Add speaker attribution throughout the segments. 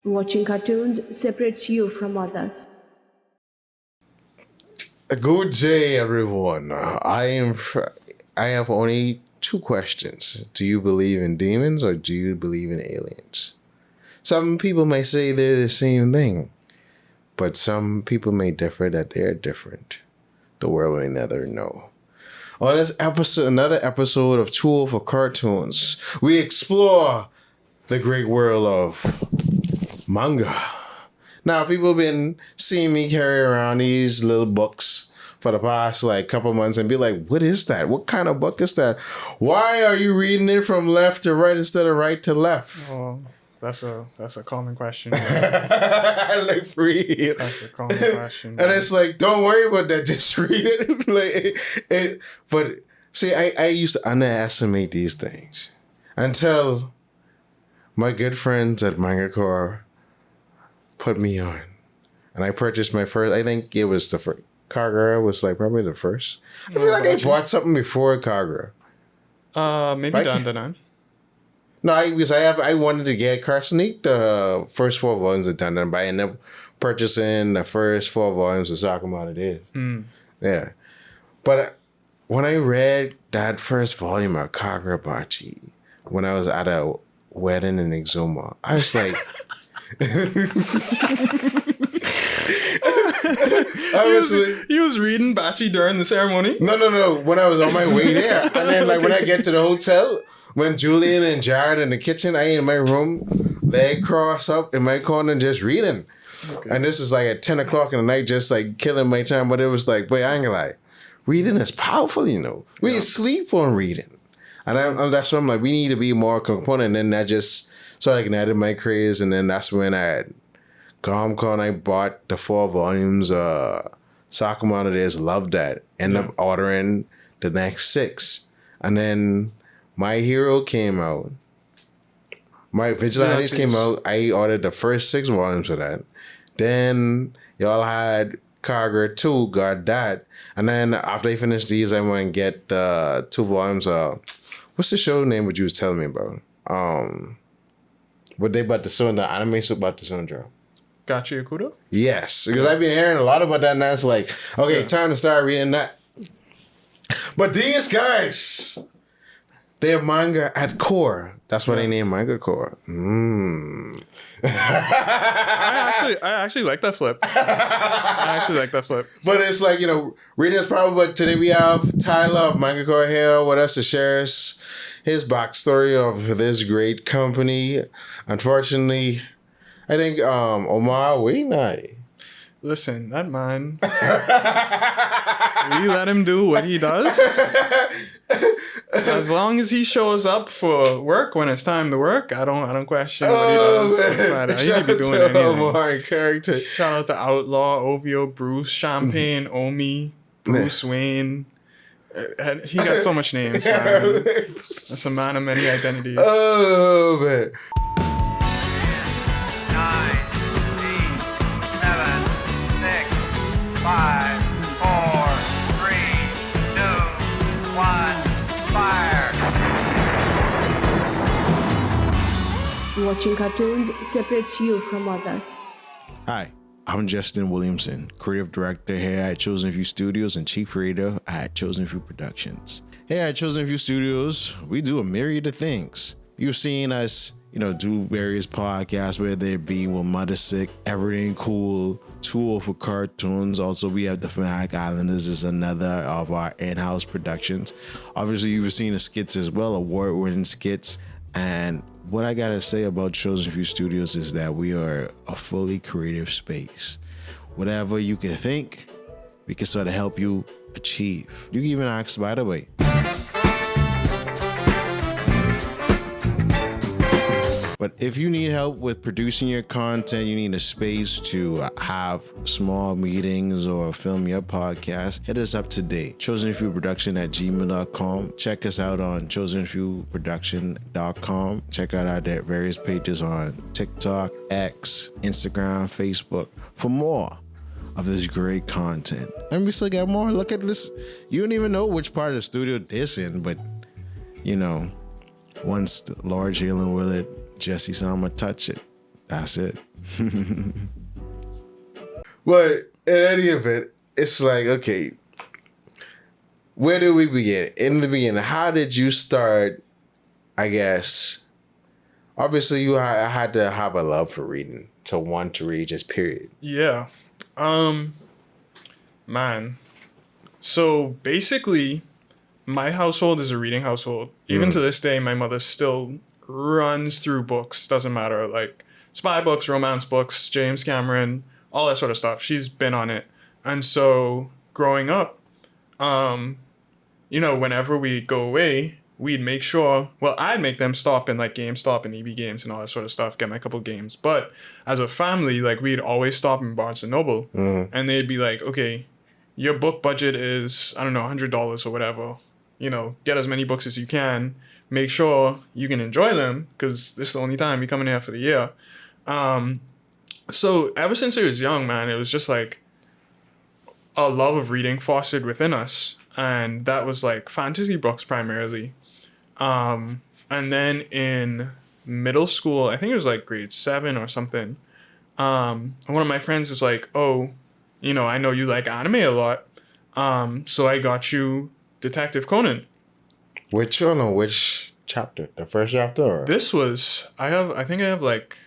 Speaker 1: Watching cartoons separates you from others.
Speaker 2: A good day, everyone. I have only two questions. Do you believe in demons or do you believe in aliens? Some people may say they're the same thing, but some people may differ that they're different. The world may never know. On this episode, another episode of Tool for Cartoons, we explore the great world of manga. Now, people have been seeing me carry around these little books for the past couple months and be like, what is that? What kind of book is that? Why are you reading it from left to right instead of right to left?
Speaker 3: Well, that's a common question.
Speaker 2: Like, free.
Speaker 3: That's a common question.
Speaker 2: And it's like, don't worry about that. Just read it. But see, I used to underestimate these things until my good friends at Manga Corps put me on. And I purchased my first, I think it was the first. Kagura was probably the first. I feel like I bought something before Kagura.
Speaker 3: Maybe Dandanan.
Speaker 2: No, I wanted to get Carsonik, the first 4 volumes of Dandanan, but I ended up purchasing the first 4 volumes of Sakamata Days. Yeah. But when I read that first volume of Kagura Bachi, when I was at a wedding in Exuma, I was like...
Speaker 3: He was reading Bachi during the ceremony?
Speaker 2: No. When I was on my way there. And then when I get to the hotel, when Julian and Jared in the kitchen, I in my room, leg crossed up in my corner just reading. Okay. And this is at 10 o'clock in the night, just killing my time. But it was boy, I ain't gonna lie. Reading is powerful, We sleep on reading. And that's why I'm we need to be more component. And then that just sort of ignited my craze. And then that's when I had Comic-Con, I bought the 4 volumes. Sakamata Days, loved that. Ended up ordering the next 6. And then My Hero came out. My Vigilantes came out. I ordered the first 6 volumes of that. Then y'all had Kagura 2, got that. And then after I finished these, I went and get the 2 volumes of... What's the show name what you was telling me about? What they about to show in the anime so about to show?
Speaker 3: Gachi Yakudo?
Speaker 2: Yes, because I've been hearing a lot about that, and that's time to start reading that. But these guys, they're manga at core. That's why they named Manga Corps.
Speaker 3: I actually like that flip.
Speaker 2: But it's reading is probably, but today we have Tyler of Manga Corps here with us to share his backstory of this great company. Unfortunately, I think Omar Wainai.
Speaker 3: Listen, that man. We let him do what he does. As long as he shows up for work when it's time to work, I don't question what he does. He could be doing anything.
Speaker 2: Omar character.
Speaker 3: Shout out to Outlaw, Ovio, Bruce, Champagne, Omi, Bruce Wayne. He got so much names, man. That's a man of many identities.
Speaker 2: Oh, man.
Speaker 4: 9, 8, 7, 6, 5, 4, 3, 2, 1, fire.
Speaker 1: Watching cartoons separates you from others.
Speaker 2: Hi, I'm Justin Williamson, creative director here at Chosen Few Studios and chief creator at Chosen Few Productions. Here at Chosen Few Studios, we do a myriad of things. You've seen us, do various podcasts, whether it be with Mother Sick, Everything Cool, Tool for Cartoons. Also, we have the Fanatic Islanders is another of our in-house productions. Obviously, you've seen the skits as well, award-winning skits. And what I gotta say about Chosen Few Studios is that we are a fully creative space. Whatever you can think, we can sort of help you achieve. You can even ask, by the way. But if you need help with producing your content, you need a space to have small meetings or film your podcast, hit us up today. chosenfewproduction@gmail.com. Check us out on chosenfewproduction.com. Check out our various pages on TikTok, X, Instagram, Facebook for more of this great content. And we still got more. Look at this. You don't even know which part of the studio this in, but once Lord Jalen Willard, Jesse Sama touch it, that's it. But in any event, it's like, okay, where do we begin? In the beginning, how did you start, I guess, obviously you had to have a love for reading, to want to read, just period.
Speaker 3: Yeah. Man. So basically, my household is a reading household. Even to this day, my mother still runs through books. Doesn't matter. Like spy books, romance books, James Cameron, all that sort of stuff. She's been on it. And so growing up, whenever we go away, we'd make sure, well, I'd make them stop in like GameStop and EB Games and all that sort of stuff, get my couple games. But as a family, like we'd always stop in Barnes and Noble and they'd be like, okay, your book budget is, I don't know, $100 or whatever. Get as many books as you can. Make sure you can enjoy them because this is the only time you come in here for the year. So ever since I was young, man, it was just like a love of reading fostered within us. And that was like fantasy books primarily. And then in middle school, I think it was like grade 7 or something. One of my friends was like, oh, I know you like anime a lot. So I got you Detective Conan.
Speaker 2: Which chapter? The first chapter? Or?
Speaker 3: This was, I think I have like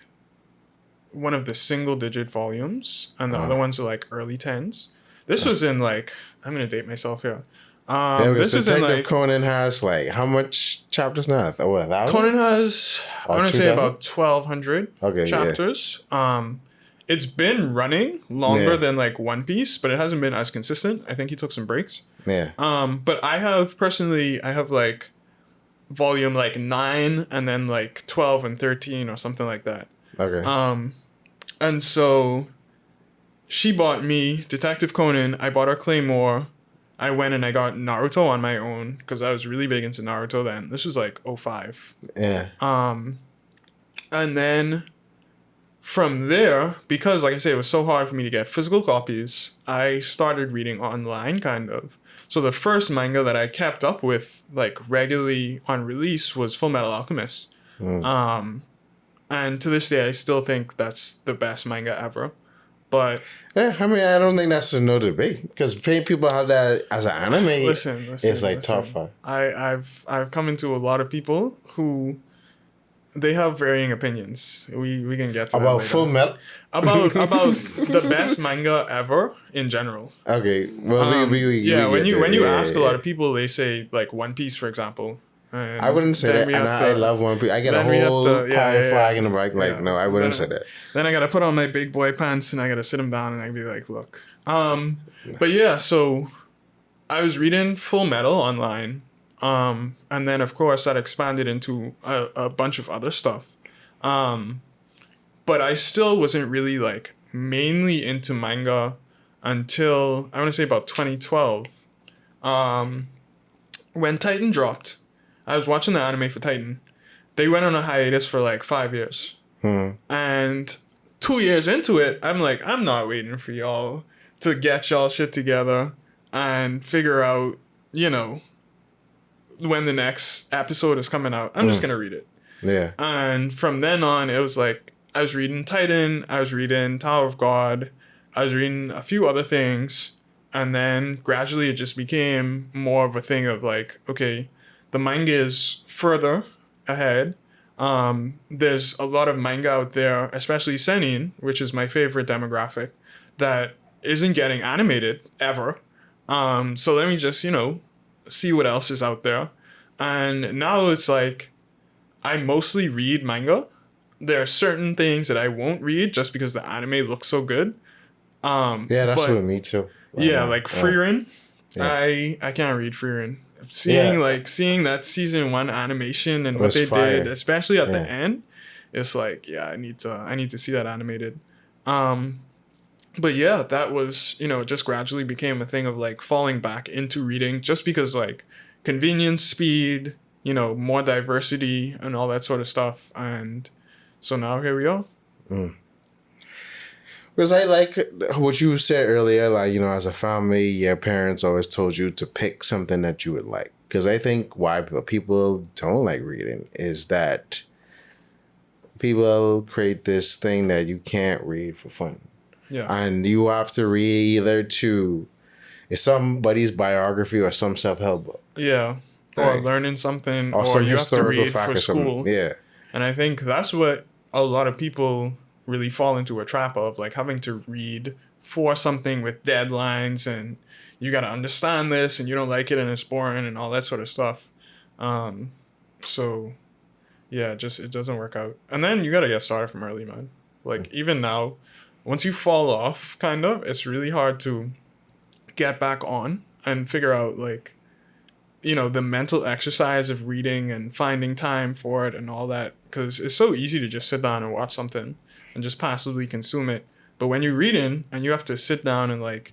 Speaker 3: one of the single digit volumes and the other ones are like early 10s. This was in like, I'm going to date myself here. This is in
Speaker 2: Detective
Speaker 3: like,
Speaker 2: Conan has like, how much chapters now? 1,000?
Speaker 3: Conan has, I want to say about 1,200 chapters.
Speaker 2: Yeah.
Speaker 3: It's been running longer than like One Piece, but it hasn't been as consistent. I think he took some breaks.
Speaker 2: Yeah.
Speaker 3: But I have like volume like 9 and then like 12 and 13 or something like that.
Speaker 2: Okay.
Speaker 3: And so she bought me Detective Conan. I bought her Claymore. I went and I got Naruto on my own because I was really big into Naruto then. This was like 2005.
Speaker 2: Yeah.
Speaker 3: And then from there, because like I say, it was so hard for me to get physical copies, I started reading online kind of. So the first manga that I kept up with like regularly on release was Full Metal Alchemist. And to this day, I still think that's the best manga ever. But
Speaker 2: yeah, I mean, I don't think that's no debate because people have that as an anime.
Speaker 3: Listen,
Speaker 2: it's like top 5.
Speaker 3: I've come into a lot of people who they have varying opinions. We can get to
Speaker 2: about
Speaker 3: that later.
Speaker 2: Full Metal.
Speaker 3: about the best manga ever in general.
Speaker 2: Okay, well,
Speaker 3: when you ask a lot of people, they say like One Piece, for example. And
Speaker 2: I wouldn't say that, and I love One Piece. I get a whole flag in the back. Like, no, I wouldn't say that.
Speaker 3: Then I gotta put on my big boy pants and I gotta sit him down and I be like, look. But yeah, so I was reading Full Metal online, and then of course that expanded into a bunch of other stuff. But I still wasn't really like mainly into manga until I want to say about 2012, when Titan dropped. I was watching the anime for Titan. They went on a hiatus for like 5 years. And 2 years into it, I'm like, I'm not waiting for y'all to get y'all shit together and figure out, when the next episode is coming out. I'm just going to read it.
Speaker 2: Yeah.
Speaker 3: And from then on, it was like, I was reading Titan, I was reading Tower of God, I was reading a few other things. And then gradually it just became more of a thing of like, okay, the manga is further ahead. There's a lot of manga out there, especially seinen, which is my favorite demographic, that isn't getting animated ever. So let me just, see what else is out there. And now it's like, I mostly read manga. There are certain things that I won't read just because the anime looks so good.
Speaker 2: Yeah, that's with me too.
Speaker 3: Like Frieren. Yeah. I can't read Frieren. Seeing that season 1 animation and what they did, especially at the end, it's like, yeah, I need to see that animated. But yeah, that was, it just gradually became a thing of like falling back into reading just because like convenience, speed, more diversity and all that sort of stuff. And so now here we are.
Speaker 2: Because I like what you said earlier, like, as a family, your parents always told you to pick something that you would like. Because I think why people don't like reading is that people create this thing that you can't read for fun.
Speaker 3: Yeah.
Speaker 2: And you have to read either it's somebody's biography or some self-help book.
Speaker 3: Yeah. Or
Speaker 2: Right.
Speaker 3: learning something,
Speaker 2: Or
Speaker 3: or
Speaker 2: some
Speaker 3: you have to
Speaker 2: historical
Speaker 3: read
Speaker 2: fact
Speaker 3: for
Speaker 2: or something.
Speaker 3: school.
Speaker 2: Yeah.
Speaker 3: And I think that's what a lot of people really fall into a trap of, like having to read for something with deadlines and you got to understand this and you don't like it and it's boring and all that sort of stuff. So yeah, it doesn't work out. And then you got to get started from early, man. Like even now, once you fall off, kind of, it's really hard to get back on and figure out like, the mental exercise of reading and finding time for it and all that, because it's so easy to just sit down and watch something and just passively consume it. But when you're reading and you have to sit down and like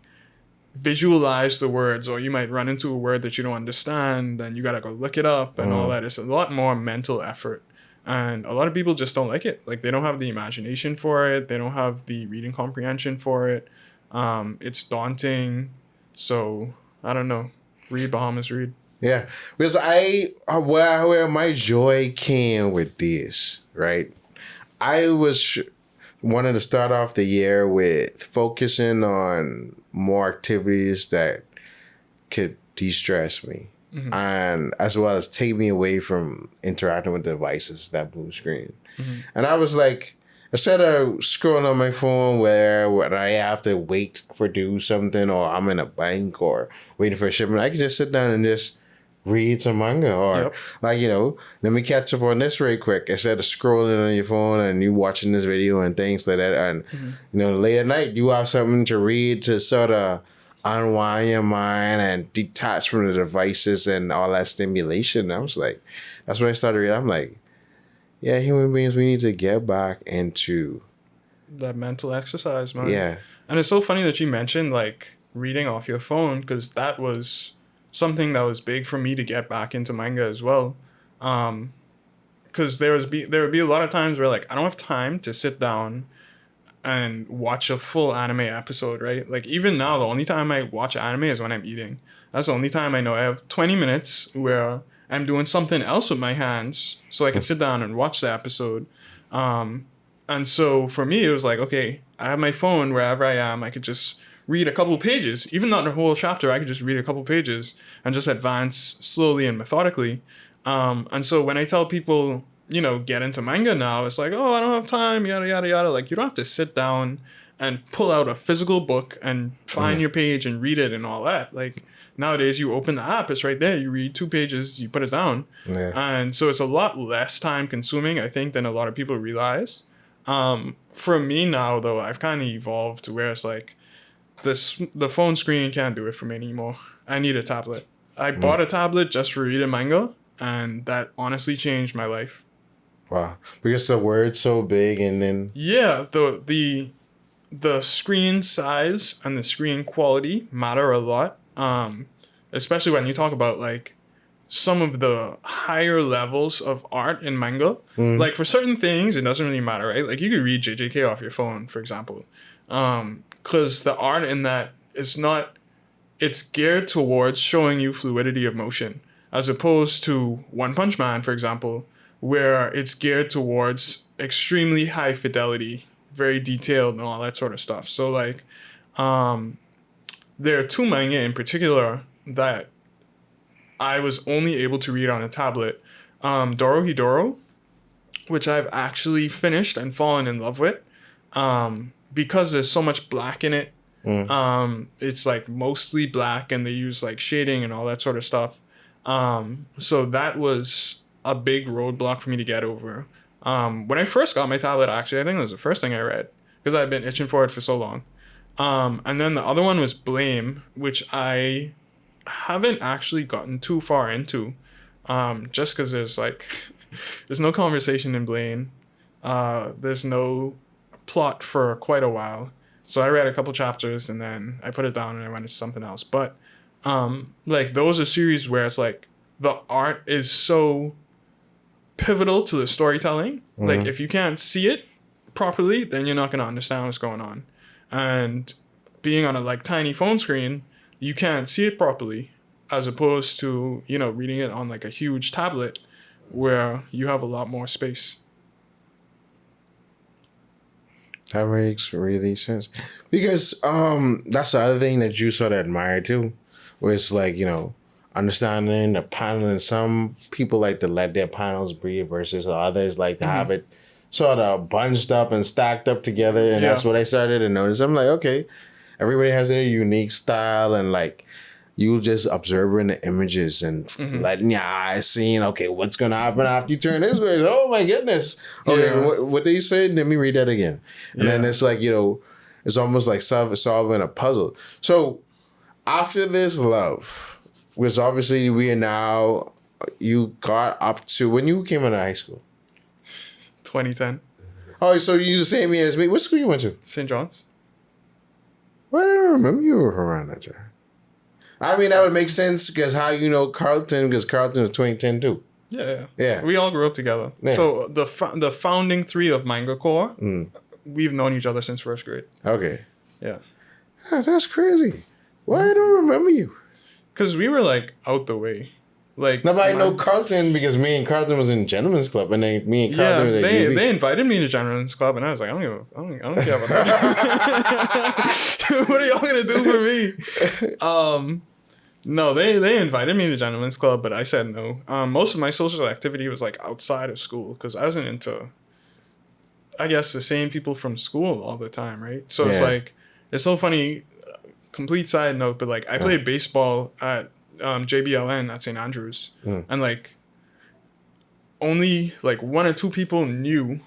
Speaker 3: visualize the words, or you might run into a word that you don't understand, then you gotta go look it up and all that. It's a lot more mental effort. And a lot of people just don't like it. Like they don't have the imagination for it. They don't have the reading comprehension for it. It's daunting. So I don't know. Read, Bahamas, read.
Speaker 2: Yeah, because where my joy came with this, right? I wanted to start off the year with focusing on more activities that could de-stress me, and as well as take me away from interacting with devices, that blue screen. And I was like, instead of scrolling on my phone where I have to wait for do something, or I'm in a bank or waiting for a shipment, I could just sit down and just read some manga, or let me catch up on this very quick instead of scrolling on your phone and you watching this video and things like that. And late at night you have something to read to sort of unwind your mind and detach from the devices and all that stimulation. I was like, that's when I started reading. I'm like, yeah, human beings, we need to get back into
Speaker 3: that mental exercise, man.
Speaker 2: Yeah.
Speaker 3: And it's so funny that you mentioned like reading off your phone, because that was something that was big for me to get back into manga as well. Because there would be a lot of times where like I don't have time to sit down and watch a full anime episode, right? Like even now, the only time I watch anime is when I'm eating. That's the only time I know I have 20 minutes where I'm doing something else with my hands so I can sit down and watch the episode. And so for me, it was like, okay, I have my phone wherever I am. I could just read a couple pages, even not the whole chapter. I could just read a couple pages and just advance slowly and methodically. And so when I tell people, get into manga now, it's like, oh, I don't have time, yada, yada, yada. Like, you don't have to sit down and pull out a physical book and find your page and read it and all that. Like, nowadays, you open the app, it's right there. You read 2 pages, you put it down.
Speaker 2: Yeah.
Speaker 3: And so it's a lot less time consuming, I think, than a lot of people realize. For me now, though, I've kind of evolved to where it's like, the phone screen can't do it for me anymore. I need a tablet. I bought a tablet just for reading manga, and that honestly changed my life.
Speaker 2: Wow. Because the word's so big, and then
Speaker 3: Yeah, the screen size and the screen quality matter a lot. Especially when you talk about like some of the higher levels of art in manga. Like for certain things, it doesn't really matter, right? Like you could read JJK off your phone, for example. Because the art in that is not, it's geared towards showing you fluidity of motion, as opposed to One Punch Man, for example, where it's geared towards extremely high fidelity, very detailed and all that sort of stuff. So like, there are 2 manga in particular that I was only able to read on a tablet. Dorohedoro, which I've actually finished and fallen in love with. Because there's so much black in it. It's like mostly black, and they use like shading and all that sort of stuff. So that was a big roadblock for me to get over. When I first got my tablet, actually, I think it was the first thing I read, because I've been itching for it for so long. And then the other one was Blame, which I haven't actually gotten too far into, just because there's like, there's no conversation in Blame. There's no plot for quite a while. So I read a couple chapters and then I put it down and I went into something else. But like those are series where it's like the art is so pivotal to the storytelling. Like if you can't see it properly, then you're not going to understand what's going on. And being on a like tiny phone screen, you can't see it properly, as opposed to, reading it on like a huge tablet where you have a lot more space.
Speaker 2: That makes really sense. Because that's the other thing that you sort of admire too. Where it's like, understanding the panel, and some people like to let their panels breathe versus others like to have it sort of bunched up and stacked up together. And that's what I started to notice. I'm like, okay, everybody has their unique style, and like you just observing the images and letting your eyes seeing, okay, what's gonna happen after you turn this way? Oh my goodness. Okay, what they said, let me read that again. And then it's like, it's almost like solving a puzzle. So after this love, which obviously you got up to when you came into high school?
Speaker 3: 2010.
Speaker 2: Oh, so you the same year as me. What school you went to?
Speaker 3: St. John's.
Speaker 2: Well, I don't remember you were around that time. I mean, that would make sense because how you know Carlton, because Carlton was 2010 too.
Speaker 3: Yeah. We all grew up together. Yeah. So the founding three of Manga Corps, we've known each other since first grade.
Speaker 2: Okay.
Speaker 3: Yeah.
Speaker 2: That's crazy. Why I don't remember you?
Speaker 3: Because we were like out the way. Like
Speaker 2: nobody know Carlton because me and Carlton was in Gentleman's Club, and then me and Carlton was at UB.
Speaker 3: They invited me to Gentleman's Club, and I was like, I don't care about that. What are y'all gonna do for me? No, they invited me to Gentleman's Club, but I said no. Most of my social activity was like outside of school because I wasn't into, I guess, the same people from school all the time, right? So it's like, it's so funny. Complete side note, but like I played baseball at JBLN at St. Andrews, and like only like one or two people knew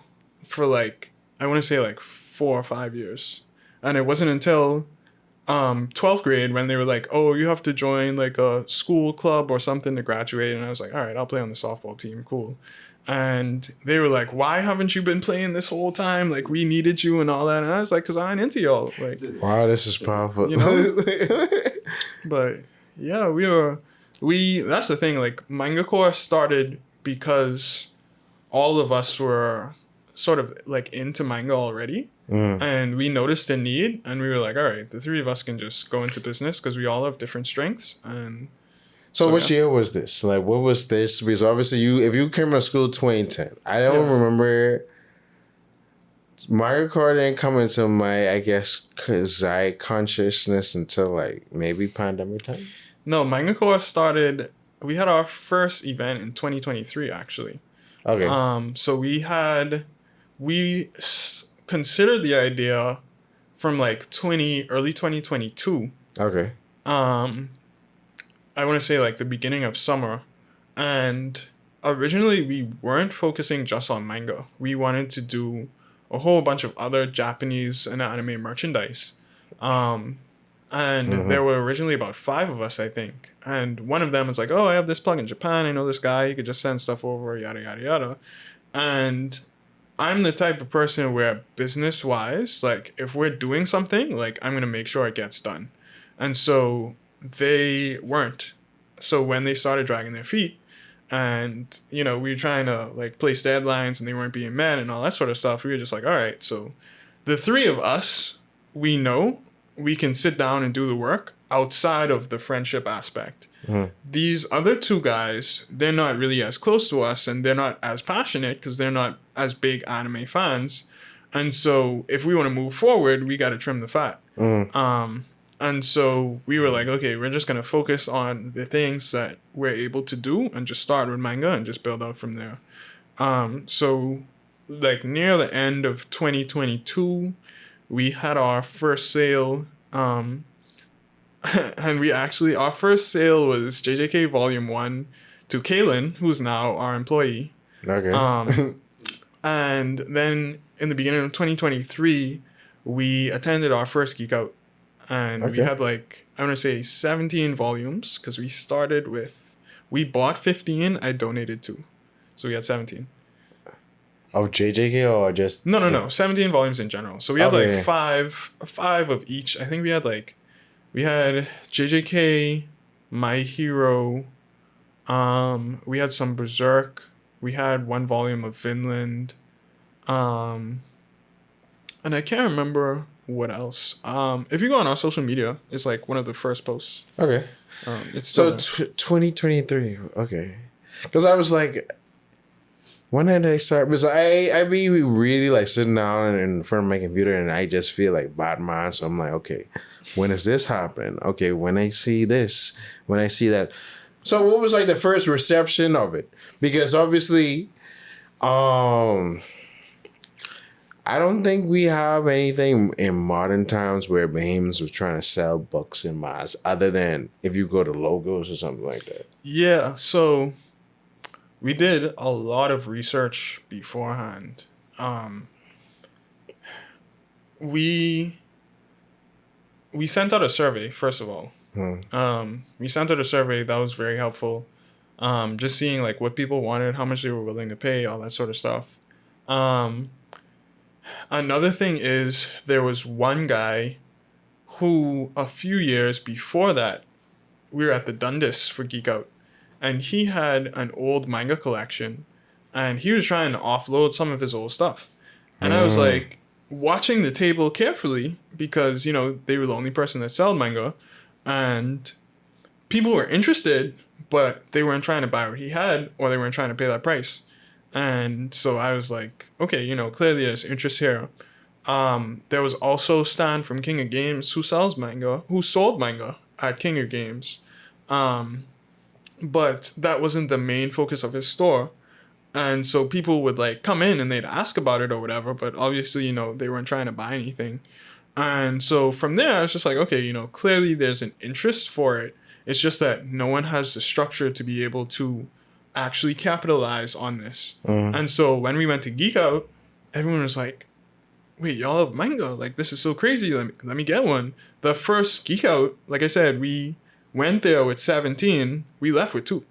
Speaker 3: for like I want to say like 4 or 5 years, and it wasn't until 12th grade when they were like, oh, you have to join like a school club or something to graduate, and I was like, all right, I'll play on the softball team, cool. And they were like, why haven't you been playing this whole time? Like, we needed you and all that. And I was like, because I ain't into y'all. Like,
Speaker 2: wow, this is powerful.
Speaker 3: But yeah, that's the thing. Like, Manga Corps started because all of us were sort of like into manga already. And we noticed a need. And we were like, all right, the three of us can just go into business because we all have different strengths. And
Speaker 2: So which year was this? Like, what was this? Because obviously, if you came to school 2010, I don't remember. Manga Corps didn't come into my, I guess, consciousness until like maybe pandemic time.
Speaker 3: No, Manga Corps started. We had our first event in 2023, actually.
Speaker 2: Okay.
Speaker 3: So we considered the idea from like early 2022.
Speaker 2: Okay.
Speaker 3: I want to say like the beginning of summer, and originally we weren't focusing just on manga. We wanted to do a whole bunch of other Japanese and anime merchandise. And there were originally about 5 of us, I think. And one of them was like, oh, I have this plug in Japan. I know this guy. You could just send stuff over, yada, yada, yada. And I'm the type of person where business-wise, like if we're doing something, like I'm going to make sure it gets done. And so they weren't. So when they started dragging their feet and, we were trying to like place deadlines and they weren't being met and all that sort of stuff, we were just like, all right, so the 3 of us, we know we can sit down and do the work outside of the friendship aspect. These other 2 guys, they're not really as close to us and they're not as passionate because they're not as big anime fans. And so if we want to move forward, we got to trim the fat. And so we were like, okay, we're just going to focus on the things that we're able to do and just start with manga and just build out from there. So like near the end of 2022, we had our first sale. And our first sale was JJK Volume 1 to Kaylin, who's now our employee.
Speaker 2: Okay.
Speaker 3: And then in the beginning of 2023, we attended our first Geek Out. And we had like, I want to say 17 volumes because we bought 15, I donated 2. So we had 17.
Speaker 2: Of JJK or just?
Speaker 3: No. 17 volumes in general. So we had like five of each. I think we had JJK, My Hero. We had some Berserk. We had 1 volume of Vinland. And I can't remember what else. If you go on our social media, it's like one of the first posts.
Speaker 2: Okay.
Speaker 3: It's
Speaker 2: so 2023. Okay. Because I was like, When did I start? Because I be really like sitting down in front of my computer and I just feel like Batman. So I'm like, okay, when is this happening? Okay, when I see this, when I see that. So what was like the first reception of it? Because obviously, I don't think we have anything in modern times where Bahamians was trying to sell books in mass, other than if you go to logos or something like that.
Speaker 3: Yeah, so we did a lot of research beforehand. We sent out a survey, first of all. We sent out a survey that was very helpful. Just seeing like what people wanted, how much they were willing to pay, all that sort of stuff. Another thing is there was one guy who a few years before that, we were at the Dundas for Geek Out, and he had an old manga collection, and he was trying to offload some of his old stuff. And I was like watching the table carefully because, you know, they were the only person that sold manga, and people were interested, but they weren't trying to buy what he had, or they weren't trying to pay that price. And so I was like, okay, you know, clearly there's interest here. There was also Stan from King of Games who sold manga at King of Games. But that wasn't the main focus of his store. And so people would like come in and they'd ask about it or whatever, but obviously, you know, they weren't trying to buy anything. And so from there, I was just like, okay, you know, clearly there's an interest for it. It's just that no one has the structure to be able to actually capitalize on this. And so when we went to Geek Out, everyone was like, wait, y'all have manga? Like, this is so crazy. Let me get one. The first Geek Out, like I said, we went there with 17. We left with 2.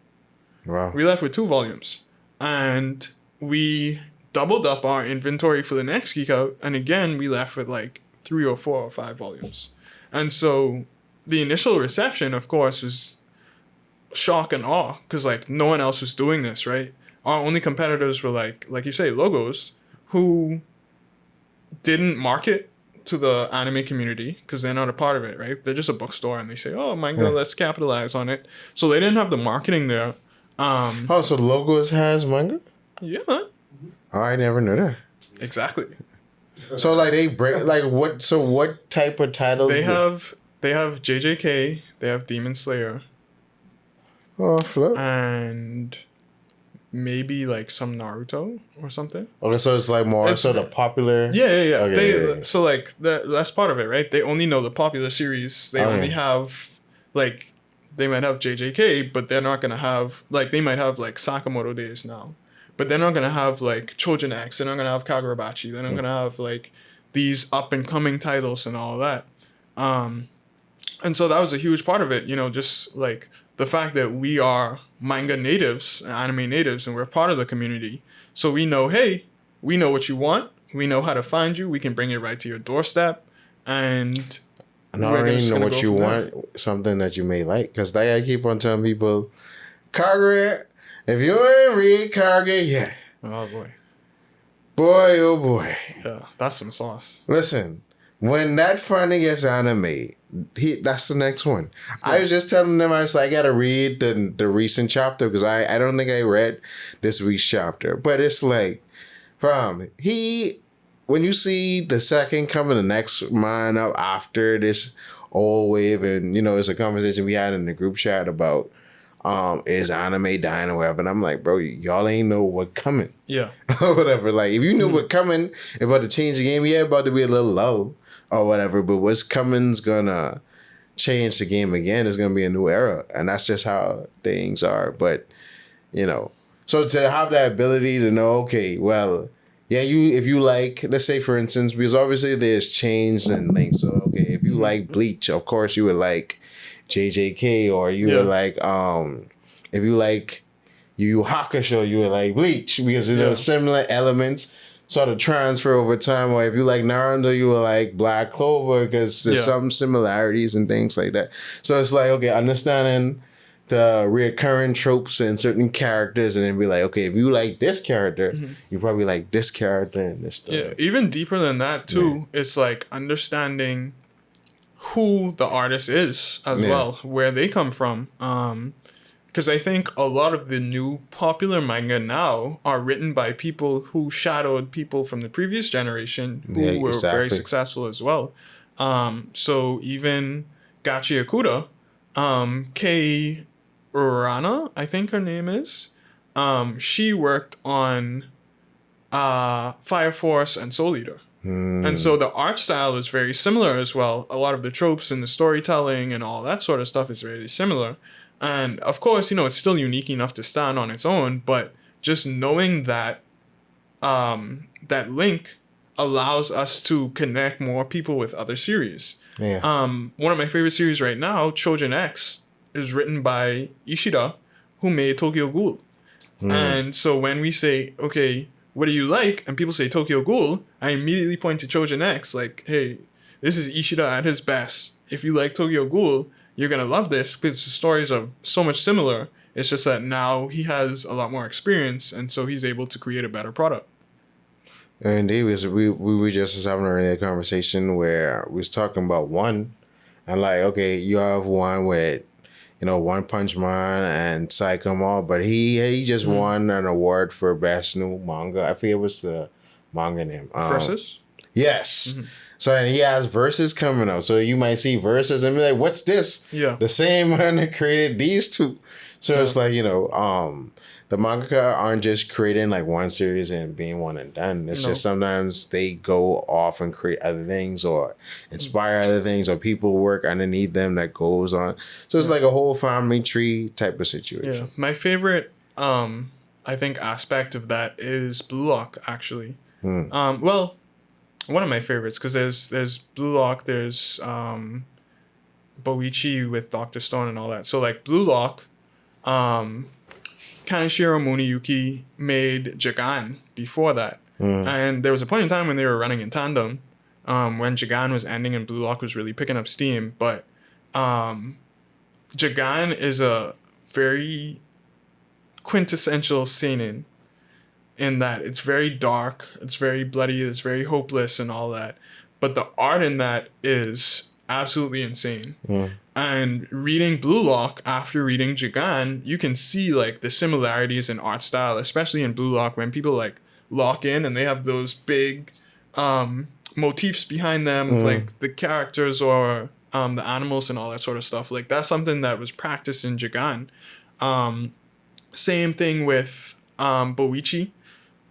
Speaker 2: Wow.
Speaker 3: We left with 2 volumes. And we doubled up our inventory for the next Geek Out. And again, we left with like 3 or 4 or 5 volumes. And so the initial reception, of course, was shock and awe because like no one else was doing this, right? Our only competitors were like you say, logos, who didn't market to the anime community because they're not a part of it, right? They're just a bookstore and they say, oh, manga, let's capitalize on it. So they didn't have the marketing there.
Speaker 2: So logos has manga?
Speaker 3: Yeah, man.
Speaker 2: Oh, I never knew that.
Speaker 3: Exactly.
Speaker 2: So like they break like what? So what type of titles?
Speaker 3: They have JJK. They have Demon Slayer.
Speaker 2: Oh, flip.
Speaker 3: And maybe like some Naruto or something.
Speaker 2: Okay, so it's like more so the popular.
Speaker 3: Yeah.
Speaker 2: Okay,
Speaker 3: So like that's part of it, right? They only know the popular series. They only have like they might have JJK, but they're not gonna have like they might have like Sakamoto Days now, but they're not gonna have like Chojin X. They're not gonna have Kagurabachi. They're not gonna have like these up and coming titles and all that. And so that was a huge part of it, you know, just like the fact that we are manga natives, anime natives, and we're part of the community. So we know, hey, we know what you want. We know how to find you. We can bring it right to your doorstep. And
Speaker 2: I already know what you want, something that you may like. Because I keep on telling people, Kagura, if you ain't read Kagura yet.
Speaker 3: Oh, boy.
Speaker 2: Boy, oh, boy.
Speaker 3: Yeah, that's some sauce.
Speaker 2: Listen, when that finally gets anime, that's the next one. Yeah. I was just telling them, I was like, I gotta read the recent chapter because I don't think I read this week's chapter. But it's like, when you see the second coming, the next man up after this old wave, and you know, it's a conversation we had in the group chat about is anime dying or whatever, and I'm like, bro, y'all ain't know what coming. Yeah. Or whatever. Like, if you knew what coming, about to change the game, yeah, about to be a little low. Or whatever, but what's coming's gonna change the game again. It's gonna be a new era, and that's just how things are. But you know, so to have that ability to know, okay, well, yeah, if you like, let's say for instance, because obviously there's chains and links. So okay, if you like Bleach, of course you would like JJK, or you would like if you like Yu Yu Hakusho, you would like Bleach because there's similar elements. Sort of transfer over time, or if you like Naruto, you will like Black Clover because there's some similarities and things like that. So it's like, okay, understanding the recurring tropes and certain characters, and then be like, okay, if you like this character, you probably like this character and this stuff.
Speaker 3: Yeah, even deeper than that too. It's like understanding who the artist is as well, where they come from. because I think a lot of the new popular manga now are written by people who shadowed people from the previous generation who
Speaker 2: Yeah,
Speaker 3: were very
Speaker 2: exactly.
Speaker 3: successful as well. So even Gachi Akuda, Kei Urana, I think her name is, she worked on Fire Force and Soul Eater. And so the art style is very similar as well. A lot of the tropes and the storytelling and all that sort of stuff is very similar. And of course, you know, it's still unique enough to stand on its own, but just knowing that that link allows us to connect more people with other series.
Speaker 2: Yeah.
Speaker 3: One of my favorite series right now, Chojin X, is written by Ishida, who made Tokyo Ghoul. And so when we say, okay, what do you like? And people say Tokyo Ghoul, I immediately point to Chojin X, like, hey, this is Ishida at his best. If you like Tokyo Ghoul, you're going to love this because the stories are so much similar. It's just that now he has a lot more experience, and so he's able to create a better product.
Speaker 2: Indeed, we were just having an earlier conversation where we was talking about one, and like, okay, you have one with, you know, One Punch Man and Saikamo, but he just won an award for best new manga. I forget what's the manga name.
Speaker 3: Versus?
Speaker 2: Yes. So and he has Versus coming out. So you might see Versus and be like, what's this?
Speaker 3: Yeah.
Speaker 2: The same man that created these two. So it's like, you know, the mangaka aren't just creating like one series and being one and done. It's just sometimes they go off and create other things or inspire other things or people work underneath them that goes on. So it's like a whole family tree type of situation.
Speaker 3: Yeah. My favorite, I think, aspect of that is Blue Lock, actually. Well, one of my favorites, because there's Blue Lock, there's Boichi with Dr. Stone and all that. So like Blue Lock, Kaneshiro Muniyuki made Jagan before that. And there was a point in time when they were running in tandem, when Jagan was ending and Blue Lock was really picking up steam. But Jagan is a very quintessential seinen in that it's very dark, it's very bloody, it's very hopeless and all that. But the art in that is absolutely insane. And reading Blue Lock after reading Jagan, you can see like the similarities in art style, especially in Blue Lock when people like lock in and they have those big motifs behind them, like the characters or the animals and all that sort of stuff. Like that's something that was practiced in Jagan. Same thing with Boichi.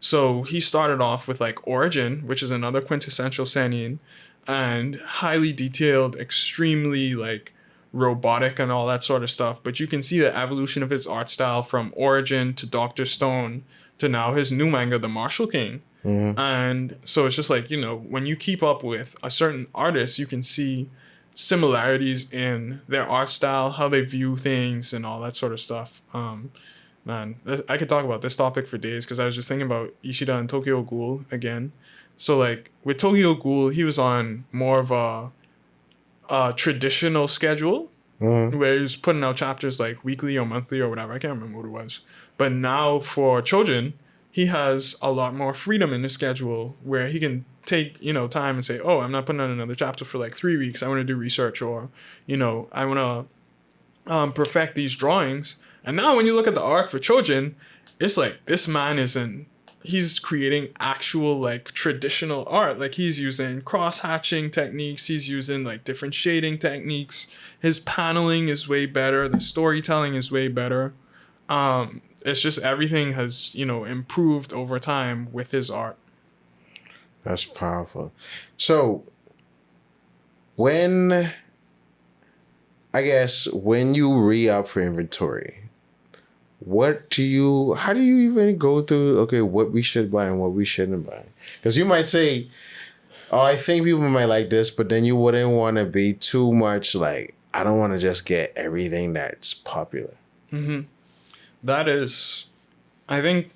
Speaker 3: So he started off with like Origin, which is another quintessential seinen, and highly detailed, extremely like robotic and all that sort of stuff. But you can see the evolution of his art style from Origin to Dr. Stone to now his new manga, The Martial King. And so it's just like, you know, when you keep up with a certain artist, you can see similarities in their art style, how they view things and all that sort of stuff. Man, I could talk about this topic for days because I was just thinking about Ishida and Tokyo Ghoul again. So like with Tokyo Ghoul, he was on more of a traditional schedule where he was putting out chapters like weekly or monthly or whatever. I can't remember what it was. But now for Chojin, he has a lot more freedom in his schedule where he can take, you know, time and say, oh, I'm not putting out another chapter for like 3 weeks. I want to do research, or, you know, I want to perfect these drawings. And now when you look at the art for Chojin, it's like this man he's creating actual like traditional art. Like he's using cross-hatching techniques. He's using like different shading techniques. His paneling is way better. The storytelling is way better. It's just everything has, you know, improved over time with his art.
Speaker 2: That's powerful. So when you re-up for inventory, how do you even go through, okay, what we should buy and what we shouldn't buy? Because you might say, oh, I think people might like this, but then you wouldn't want to be too much like, I don't want to just get everything that's popular.
Speaker 3: That is, I think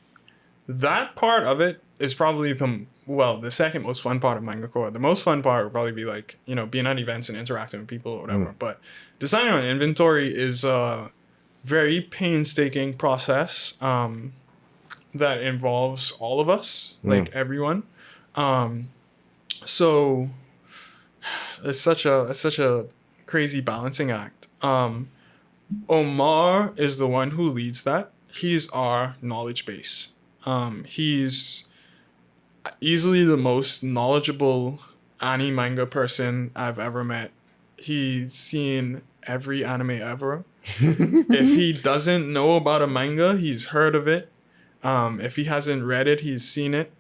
Speaker 3: that part of it is probably the second most fun part of Manga Corps. The most fun part would probably be like, you know, being at events and interacting with people or whatever. But designing on inventory is very painstaking process that involves all of us, like everyone. So it's such a crazy balancing act. Omar is the one who leads that. He's our knowledge base. He's easily the most knowledgeable manga person I've ever met. He's seen every anime ever. If he doesn't know about a manga, he's heard of it. If he hasn't read it, he's seen it.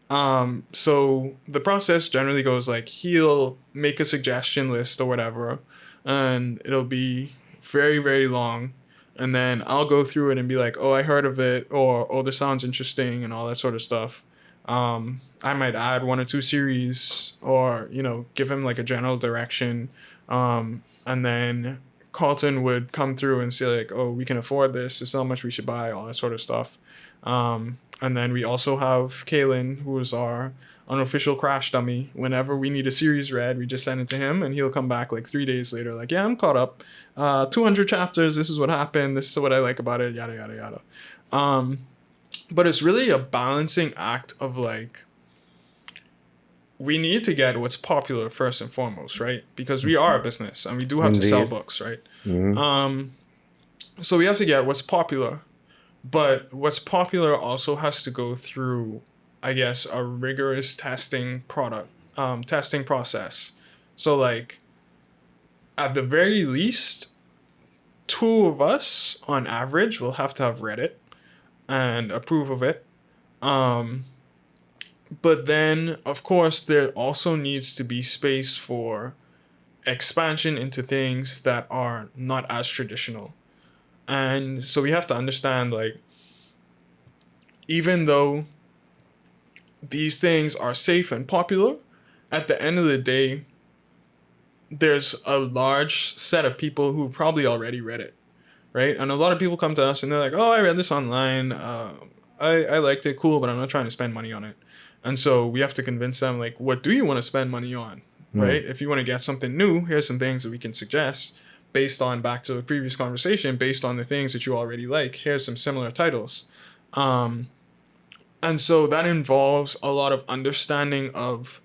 Speaker 3: So the process generally goes like he'll make a suggestion list or whatever, and it'll be very, very long. And then I'll go through it and be like, oh, I heard of it, or oh, this sounds interesting, and all that sort of stuff. I might add 1 or 2 series, or give him like a general direction. And then Carlton would come through and say like, oh, we can afford this. This is how much we should buy, all that sort of stuff. And then we also have Kalen, who is our unofficial crash dummy. Whenever we need a series read, we just send it to him, and he'll come back like 3 days later, like, yeah, I'm caught up. 200 chapters. This is what happened. This is what I like about it. Yada yada yada. But it's really a balancing act of like, we need to get what's popular first and foremost, right? Because we are a business and we do have to sell books, right? Mm-hmm. So we have to get what's popular, but what's popular also has to go through, I guess, a rigorous testing process. So like, at the very least, 2 of us on average will have to have read it and approve of it. But then, of course, there also needs to be space for expansion into things that are not as traditional. And so we have to understand, like, even though these things are safe and popular, at the end of the day, there's a large set of people who probably already read it, right? And a lot of people come to us and they're like, oh, I read this online. I liked it, cool, but I'm not trying to spend money on it. And so we have to convince them, like, what do you want to spend money on, right? If you want to get something new, here's some things that we can suggest based on, back to the previous conversation, based on the things that you already like. Here's some similar titles. And so that involves a lot of understanding of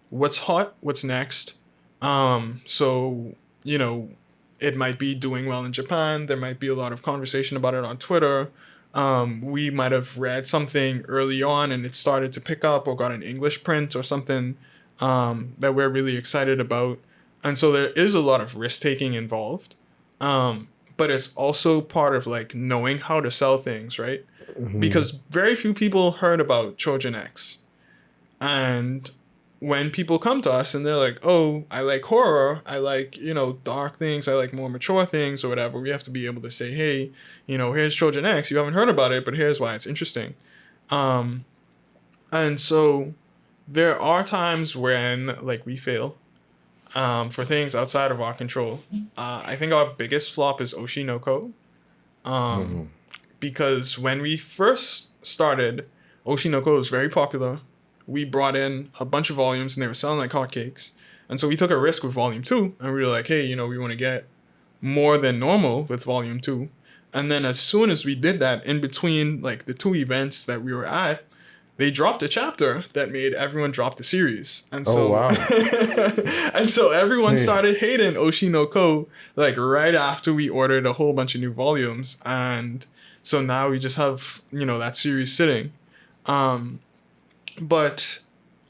Speaker 3: what's hot, what's next. So, it might be doing well in Japan. There might be a lot of conversation about it on Twitter. We might have read something early on and it started to pick up or got an English print or something that we're really excited about. And so there is a lot of risk-taking involved. But it's also part of like knowing how to sell things, right? Mm-hmm. Because very few people heard about Trojan X. And when people come to us and they're like, oh, I like horror, I like, dark things, I like more mature things or whatever, we have to be able to say, hey, here's Trojan X. You haven't heard about it, but here's why it's interesting. And so there are times when, like, we fail for things outside of our control. I think our biggest flop is Oshinoko. Because when we first started, Oshinoko was very popular. We brought in a bunch of volumes and they were selling like hotcakes. And so we took a risk with volume 2 and we were like, hey, we want to get more than normal with volume 2. And then as soon as we did that, in between like the 2 events that we were at, they dropped a chapter that made everyone drop the series. And so,
Speaker 2: wow.
Speaker 3: And so everyone started hating Oshinoko like right after we ordered a whole bunch of new volumes. And so now we just have, that series sitting. But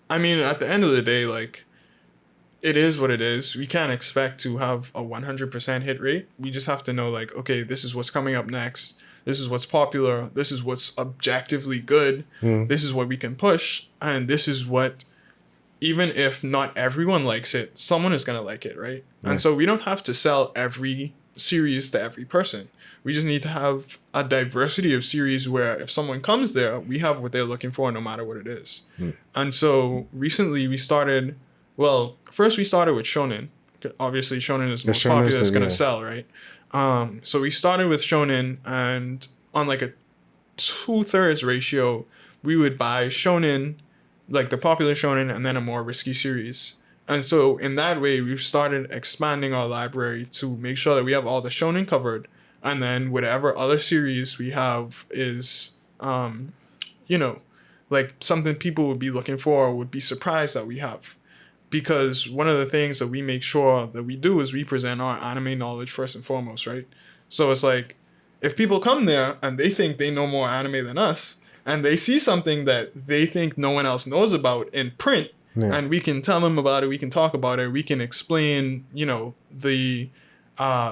Speaker 3: I mean, at the end of the day, like, it is what it is. We can't expect to have a 100% hit rate. We just have to know, like, okay, this is what's coming up next. This is what's popular. This is what's objectively good. This is what we can push. And this is what, even if not everyone likes it, someone is going to like it, right? And so we don't have to sell every series to every person. We just need to have a diversity of series where if someone comes there, we have what they're looking for no matter what it is. And so recently we started, first we started with shonen. Obviously shonen is the most popular, it's going to sell, right? So we started with shonen, and on like a 2/3 ratio, we would buy shonen, like the popular shonen, and then a more risky series. And so in that way, we've started expanding our library to make sure that we have all the shonen covered. And then whatever other series we have is, like something people would be looking for or would be surprised that we have. Because one of the things that we make sure that we do is we present our anime knowledge first and foremost, right? So it's like, if people come there and they think they know more anime than us, and they see something that they think no one else knows about in print, and we can tell them about it, we can talk about it, we can explain, the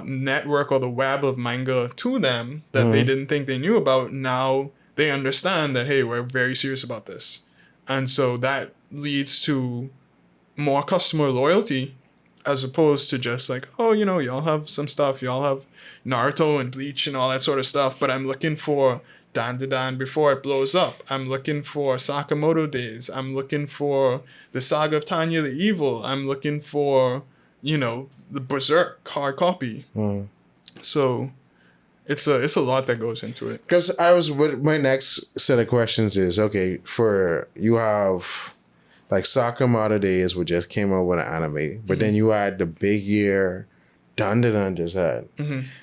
Speaker 3: network or the web of manga to them that they didn't think they knew about. Now they understand that, hey, we're very serious about this. And so that leads to more customer loyalty, as opposed to just like, oh, y'all have some stuff, y'all have Naruto and Bleach and all that sort of stuff, but I'm looking for Dan before it blows up. I'm looking for Sakamoto Days. I'm looking for the Saga of Tanya the Evil. I'm looking for, the Berserk hard copy. So it's a lot that goes into it.
Speaker 2: Because my next set of questions is, okay, for you have like Sakamoto Days, which just came out with an anime, but then you had the big year Dan just had,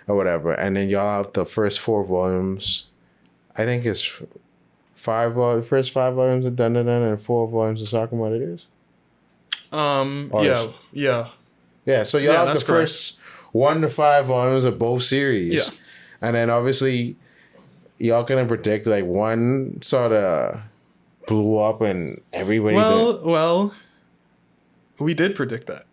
Speaker 2: or whatever, and then y'all have the first 4 volumes. I think it's first 5 volumes of Dan and 4 volumes of Sakamoto Days. Yeah. So y'all have the first 1 to 5 volumes of both series.
Speaker 3: Yeah.
Speaker 2: And then obviously y'all can predict like one sort of blew up and everybody.
Speaker 3: Well, we did predict that.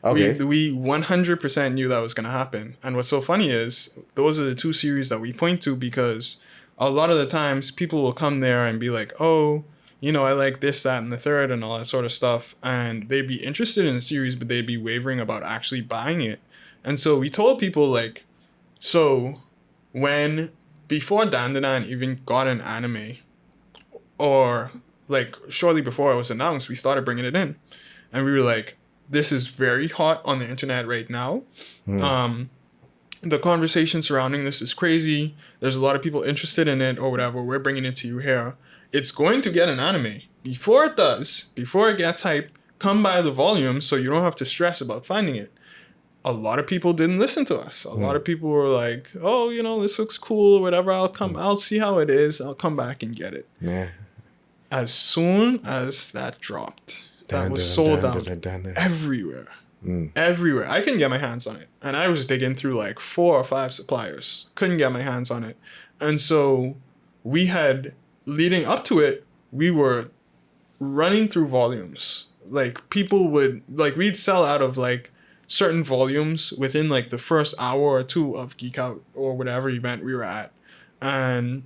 Speaker 2: Okay.
Speaker 3: We 100% knew that was going to happen. And what's so funny is those are the 2 series that we point to, because a lot of the times people will come there and be like, oh, I like this, that, and the third and all that sort of stuff. And they'd be interested in the series, but they'd be wavering about actually buying it. And so we told people like, so before Dan even got an anime, or like shortly before it was announced, we started bringing it in. And we were like, this is very hot on the internet right now. The conversation surrounding this is crazy. There's a lot of people interested in it or whatever. We're bringing it to you here. It's going to get an anime. Before it gets hype, come buy the volume so you don't have to stress about finding it. A lot of people didn't listen to us. A lot of people were like, oh, this looks cool or whatever. I'll see how it is. I'll come back and get it.
Speaker 2: Yeah.
Speaker 3: As soon as that dropped, that was sold out everywhere. Everywhere. I couldn't get my hands on it. And I was digging through like 4 or 5 suppliers. Couldn't get my hands on it. And so leading up to it, we were running through volumes. Like people we'd sell out of like certain volumes within like the first hour or 2 of Geek Out or whatever event we were at. And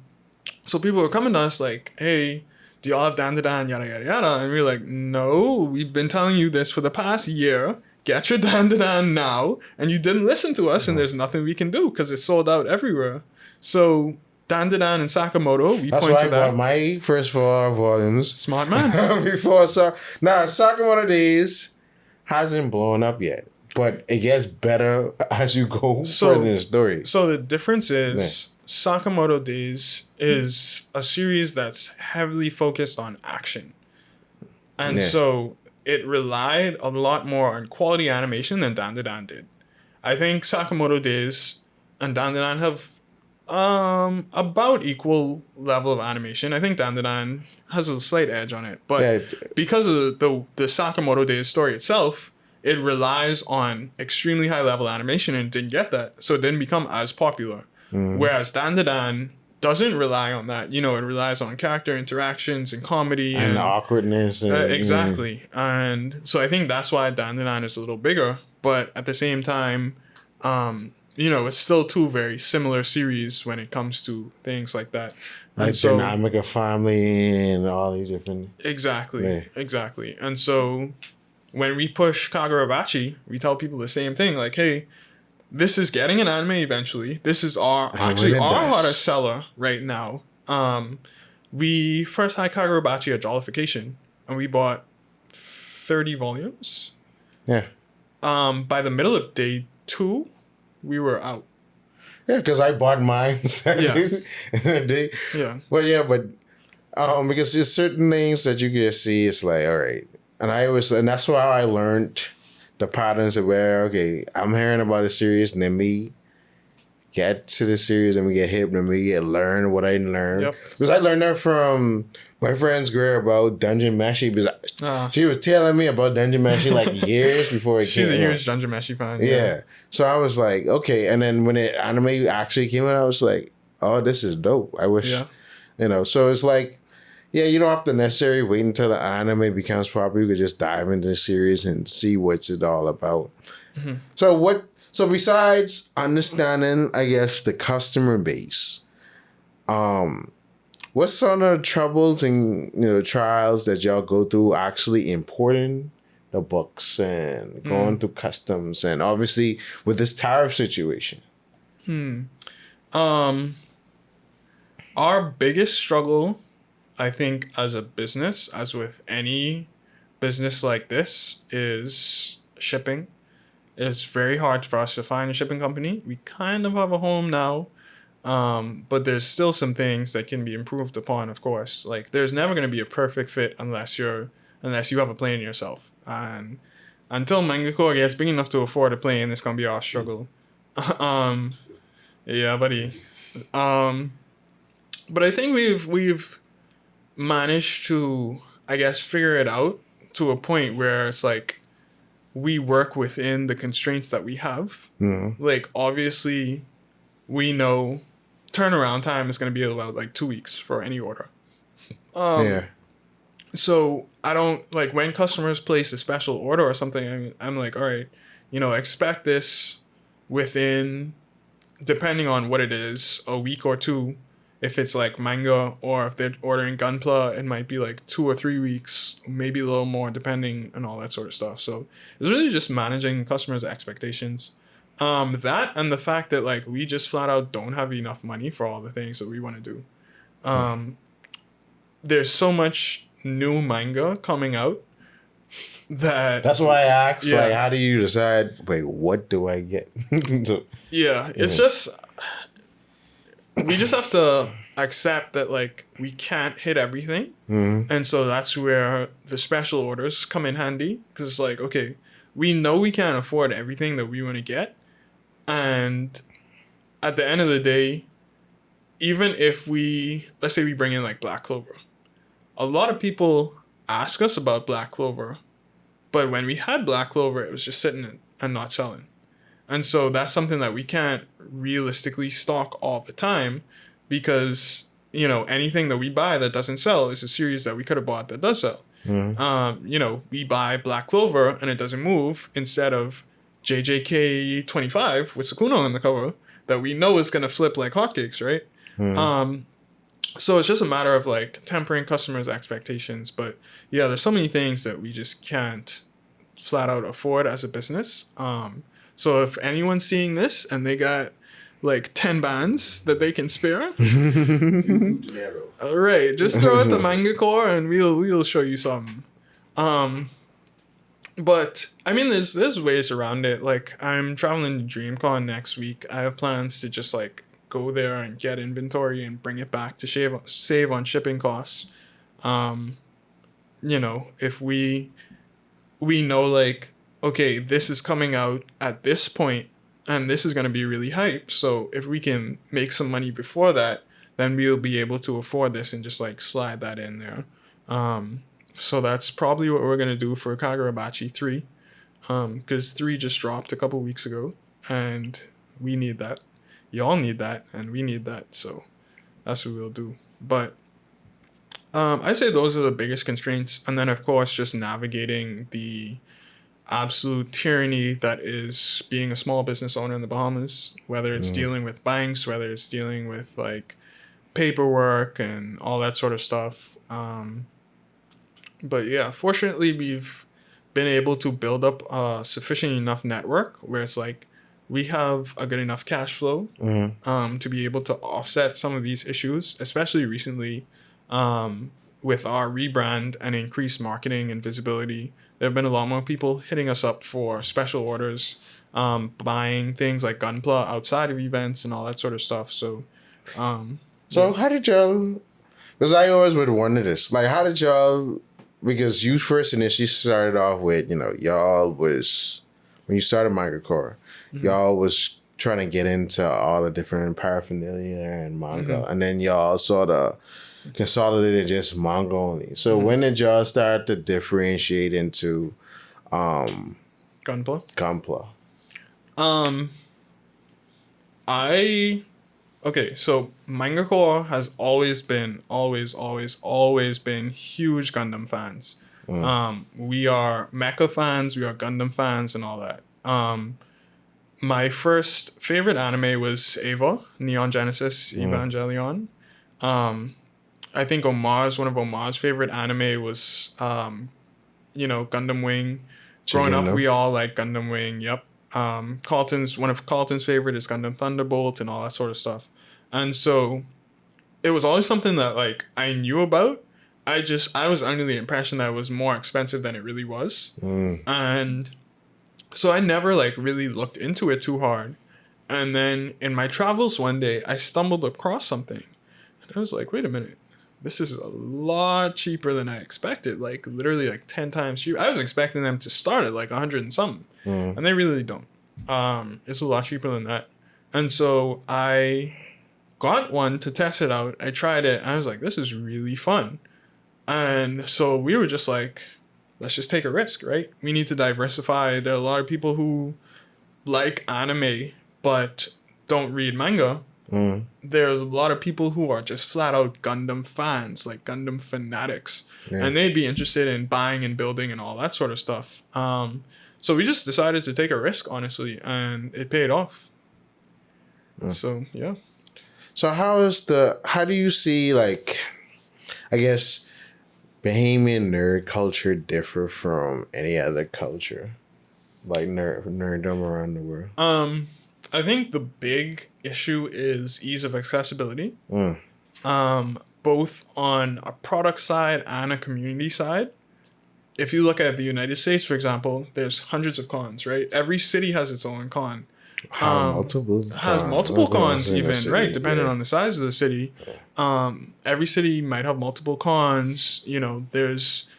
Speaker 3: so people were coming to us like, hey, do y'all have Dan, yada, yada, yada? And we were like, no, we've been telling you this for the past year. Get your Dan now. And you didn't listen to us, and there's nothing we can do because it's sold out everywhere. So Dan and Sakamoto,
Speaker 2: That's why I bought my first 4 volumes.
Speaker 3: Smart man.
Speaker 2: Sakamoto Days hasn't blown up yet, but it gets better as you go further in the story.
Speaker 3: So the difference is Sakamoto Days is a series that's heavily focused on action. And so it relied a lot more on quality animation than Dan did. I think Sakamoto Days and Dan have about equal level of animation. I think Dan has a slight edge on it. But because of the Sakamoto Days story itself, it relies on extremely high level animation and didn't get that. So it didn't become as popular. Whereas Dan doesn't rely on that. It relies on character interactions and comedy
Speaker 2: and awkwardness.
Speaker 3: Exactly. And so I think that's why Dan is a little bigger. But at the same time, it's still 2 very similar series when it comes to things like that.
Speaker 2: Like so, dynamic of family and all these different...
Speaker 3: Exactly. And so when we push Kagurabachi, we tell people the same thing. Like, hey, this is getting an anime eventually. This is our hottest seller right now. We first had Kagurabachi at Jollification, and we bought 30 volumes.
Speaker 2: Yeah.
Speaker 3: By the middle of day 2, we were out.
Speaker 2: Yeah, because I bought mine in a day.
Speaker 3: Yeah.
Speaker 2: Well, yeah, but because there's certain things that you can see, it's like, all right. And that's why I learned the patterns of where, okay, I'm hearing about a series, and then me get to the series and we get hip and we get learn what I learned.
Speaker 3: Yep.
Speaker 2: Because I learned that from my friend's girl about Dungeon Meshi. Because she was telling me about Dungeon Meshi like years before it came out.
Speaker 3: She's a huge Dungeon Meshi fan.
Speaker 2: Yeah. So I was like, okay. And then when the anime actually came out, I was like, oh, this is dope. I wish, so it's like, yeah, you don't have to necessarily wait until the anime becomes popular. You could just dive into the series and see what's it all about. Mm-hmm. So besides understanding, I guess, the customer base, what's some of the troubles and trials that y'all go through actually importing the books and going through customs and obviously with this tariff situation?
Speaker 3: Our biggest struggle, I think, as a business, as with any business like this, is shipping. It's very hard for us to find a shipping company. We kind of have a home now, but there's still some things that can be improved upon, of course. Like, there's never going to be a perfect fit unless you have a plane yourself. And until Manga Corps gets big enough to afford a plane, it's going to be our struggle. Yeah, buddy. But I think we've managed to, I guess, figure it out to a point where it's like we work within the constraints that we have. Mm-hmm. Like, obviously, we know turnaround time is going to be about like 2 weeks for any order. So I don't, like, when customers place a special order or something, I'm like, all right, expect this within, depending on what it is, a week or two. If it's like manga, or if they're ordering Gunpla, it might be like 2 or 3 weeks, maybe a little more, depending on all that sort of stuff. So it's really just managing customers' expectations. That and the fact that like we just flat out don't have enough money for all the things that we want to do. There's so much new manga coming out that's
Speaker 2: why I asked, like, how do you decide? Wait, what do I get?
Speaker 3: It's just. We just have to accept that, like, we can't hit everything. Mm-hmm. And so that's where the special orders come in handy. Because it's like, okay, we know we can't afford everything that we want to get. And at the end of the day, even if let's say we bring in, like, Black Clover. A lot of people ask us about Black Clover. But when we had Black Clover, it was just sitting and not selling. And so that's something that we can't realistically stock all the time because, anything that we buy that doesn't sell is a series that we could have bought that does sell. Mm-hmm. We buy Black Clover and it doesn't move instead of JJK 25 with Sukuna on the cover that we know is going to flip like hotcakes, right? Mm-hmm. So it's just a matter of like tempering customers' expectations. But yeah, there's so many things that we just can't flat out afford as a business. So if anyone's seeing this and they got like 10 bands that they can spare, all right, just throw it to Manga Corps and we'll show you something. But I mean, there's ways around it. Like, I'm traveling to DreamCon next week. I have plans to just like go there and get inventory and bring it back to save on shipping costs. If we know, like, okay, this is coming out at this point, and this is going to be really hype. So if we can make some money before that, then we'll be able to afford this and just like slide that in there. So that's probably what we're going to do for Kagurabachi 3, because 3 just dropped a couple weeks ago, and we need that. Y'all need that, and we need that. So that's what we'll do. But I'd say those are the biggest constraints. And then, of course, just navigating the absolute tyranny that is being a small business owner in the Bahamas, whether it's dealing with banks, whether it's dealing with like paperwork and all that sort of stuff. But yeah, fortunately, we've been able to build up a sufficient enough network where it's like we have a good enough cash flow to be able to offset some of these issues, especially recently with our rebrand and increased marketing and visibility. There have been a lot more people hitting us up for special orders, buying things like Gunpla outside of events and all that sort of stuff. So
Speaker 2: how did y'all, because I always would wonder this, like, how did y'all, because you first initially started off with, y'all was, when you started Manga Corps, y'all was trying to get into all the different paraphernalia and manga, and then y'all sort of consolidated just manga only. So when did y'all start to differentiate into
Speaker 3: Gunpla.
Speaker 2: Gunpla?
Speaker 3: Okay, so Manga Corps has always been huge Gundam fans. We are Mecha fans, we are Gundam fans, and all that. My first favorite anime was Eva, Neon Genesis Evangelion. I think one of Omar's favorite anime was, Gundam Wing. Growing up, we all like Gundam Wing. Yep. One of Carlton's favorite is Gundam Thunderbolt and all that sort of stuff. And so it was always something that like I knew about. I was under the impression that it was more expensive than it really was. And so I never like really looked into it too hard. And then in my travels one day, I stumbled across something. And I was like, wait a minute. This is a lot cheaper than I expected. Like literally like 10 times cheaper. I was expecting them to start at like 100 and something. And they really don't. It's a lot cheaper than that. And so I got one to test it out. I tried it. And I was like, this is really fun. And so we were just like, let's just take a risk, right? We need to diversify. There are a lot of people who like anime but don't read manga. There's a lot of people who are just flat out Gundam fans, like Gundam fanatics. And they'd be interested in buying and building and all that sort of stuff. So we just decided to take a risk, honestly, and it paid off. So, yeah.
Speaker 2: So how do you see, like, I guess, Bahamian nerd culture differ from any other culture? Like nerddom around the world?
Speaker 3: I think the big issue is ease of accessibility. Both on a product side and a community side. If you look at the United States, for example, there's hundreds of cons, right? Every city has its own con. Multiple cons even, right? Depending on the size of the city. Every city might have multiple cons. There's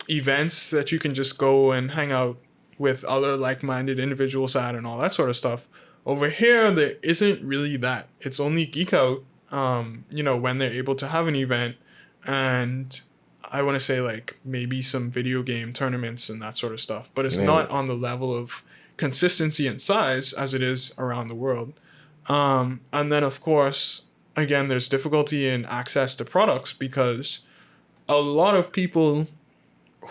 Speaker 3: events that you can just go and hang out with other like-minded individuals at and all that sort of stuff. Over here, there isn't really that. It's only Geek Out, when they're able to have an event, and I want to say like maybe some video game tournaments and that sort of stuff. But it's not on the level of consistency and size as it is around the world. And then, of course, again, there's difficulty in access to products because a lot of people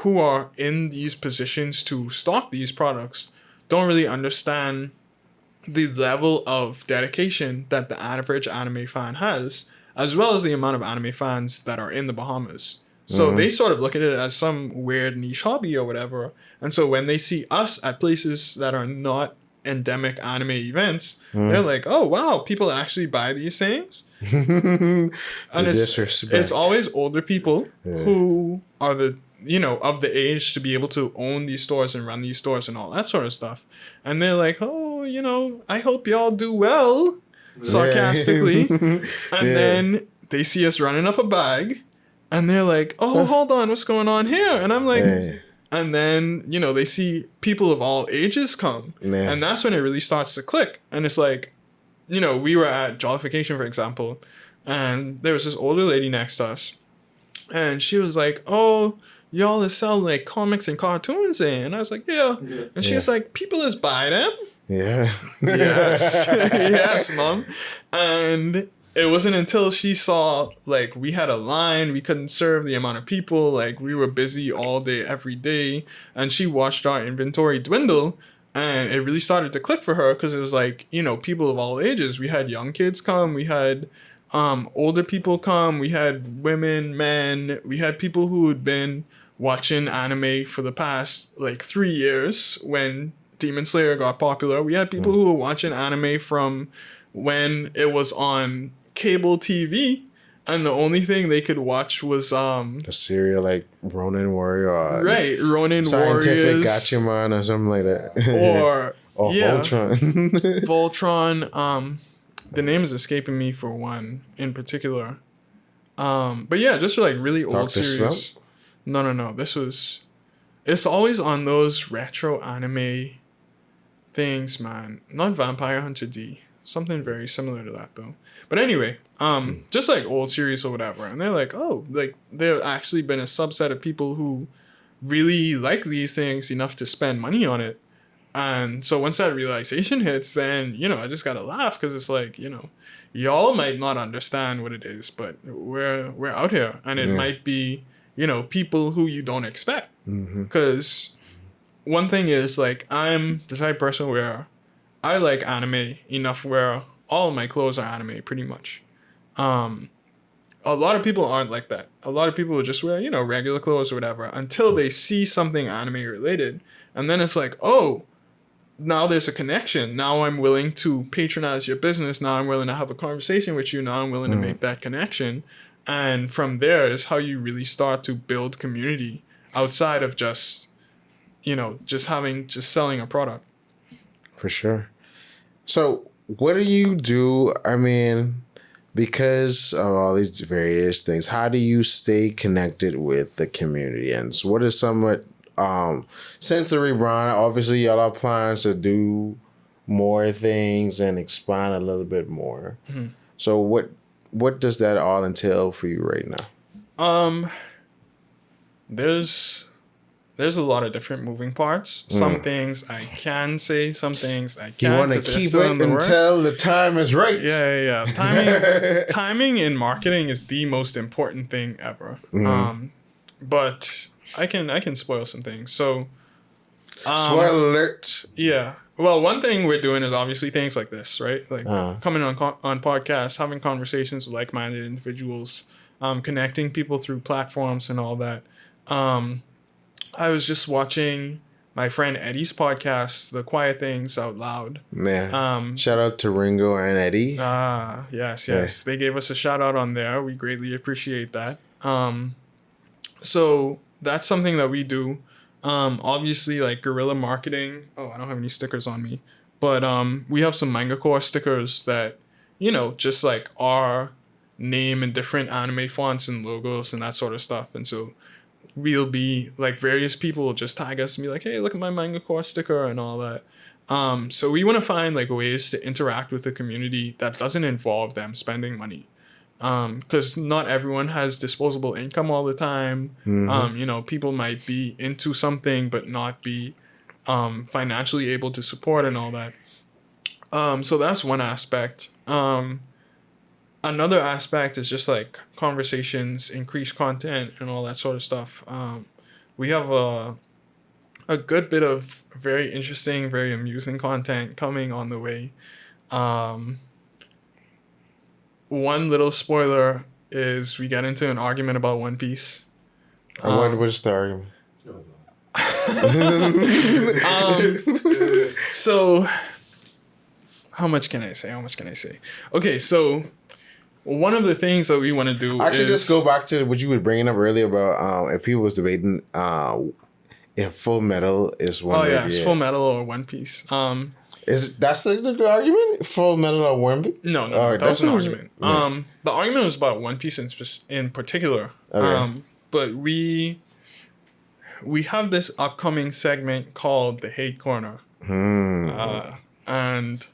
Speaker 3: who are in these positions to stock these products don't really understand the level of dedication that the average anime fan has, as well as the amount of anime fans that are in the Bahamas. So they sort of look at it as some weird niche hobby or whatever. And so when they see us at places that are not endemic anime events, they're like, oh, wow, people actually buy these things? And it's always older people who are of the age to be able to own these stores and run these stores and all that sort of stuff. And they're like, oh, I hope y'all do well, sarcastically. And then they see us running up a bag and they're like, oh, hold on, what's going on here? And I'm like, and then, they see people of all ages come. And that's when it really starts to click. And it's like, we were at Jollification, for example, and there was this older lady next to us. And she was like, oh, y'all is selling like comics and cartoons, and I was like, yeah. And she was like, people is buy them.
Speaker 2: Yeah.
Speaker 3: Yes. Yes, mom. And it wasn't until she saw like we had a line, we couldn't serve the amount of people, like we were busy all day, every day, and she watched our inventory dwindle. And it really started to click for her because it was like, people of all ages. We had young kids come, we had older people come, we had women, men, we had people who had been watching anime for the past like 3 years when Demon Slayer got popular. We had people who were watching anime from when it was on cable TV, and the only thing they could watch was
Speaker 2: a serial like Ronin Warrior, or
Speaker 3: right, Ronin
Speaker 2: Scientific
Speaker 3: Warriors,
Speaker 2: Gatchaman or something like that,
Speaker 3: or
Speaker 2: Voltron.
Speaker 3: Voltron. The name is escaping me for one in particular. But yeah, just like really old
Speaker 2: Dr.
Speaker 3: series.
Speaker 2: Slump?
Speaker 3: No. It's always on those retro anime things, man. Not Vampire Hunter D. Something very similar to that though. But anyway, just like old series or whatever, and they're like, oh, like there actually been a subset of people who really like these things enough to spend money on it. And so once that realization hits, then, you know, I just gotta laugh because it's like, you know, y'all might not understand what it is, but we're out here, and it might be, you know, people who you don't expect. Because one thing is, like, I'm the type of person where I like anime enough where all of my clothes are anime pretty much. A lot of people aren't like that. A lot of people will just wear, you know, regular clothes or whatever until they see something anime related. And then it's like, oh, now there's a connection. Now I'm willing to patronize your business. Now I'm willing to have a conversation with you. Now I'm willing to make that connection. And from there is how you really start to build community outside of just, you know, just selling a product.
Speaker 2: For sure. So what do you do? I mean, because of all these various things, how do you stay connected with the community? And so what is somewhat, since the rebrand, obviously y'all have plans to do more things and expand a little bit more. So what does that all entail for you right now?
Speaker 3: There's a lot of different moving parts. Some things I can say, some things I can't.
Speaker 2: You want to keep it until the time is right.
Speaker 3: Yeah. Timing in marketing is the most important thing ever. But I can spoil some things. So,
Speaker 2: spoiler alert.
Speaker 3: Yeah. Well, one thing we're doing is obviously things like this, right? Like coming on podcasts, having conversations with like-minded individuals, connecting people through platforms and all that. I was just watching my friend Eddie's podcast, The Quiet Things Out Loud.
Speaker 2: Yeah. Shout out to Ringo and Eddie.
Speaker 3: Yes. Yeah. They gave us a shout out on there. We greatly appreciate that. So that's something that we do. Obviously, like guerrilla marketing. Oh, I don't have any stickers on me. But we have some Manga Corps stickers that, you know, just like our name and different anime fonts and logos and that sort of stuff. And so we'll be like, various people will just tag us and be like, hey, look at my Manga Corps sticker and all that. So we want to find like ways to interact with the community that doesn't involve them spending money. Because not everyone has disposable income all the time. You know, people might be into something but not be financially able to support and all that. So that's one aspect. Another aspect is just like conversations, increased content, and all that sort of stuff. We have a good bit of very interesting, very amusing content coming on the way. One little spoiler is we get into an argument about One Piece.
Speaker 2: What was the argument?
Speaker 3: So how much can I say? Okay, so one of the things that we want to do
Speaker 2: actually
Speaker 3: is...
Speaker 2: just go back to what you were bringing up earlier about if people was debating if Full Metal is one.
Speaker 3: Oh yeah, it's Full Metal or One Piece.
Speaker 2: That's the argument? Full Metal or One Piece?
Speaker 3: No, that was an argument. Yeah. The argument was about One Piece in particular. Okay. But we have this upcoming segment called the Hate Corner. And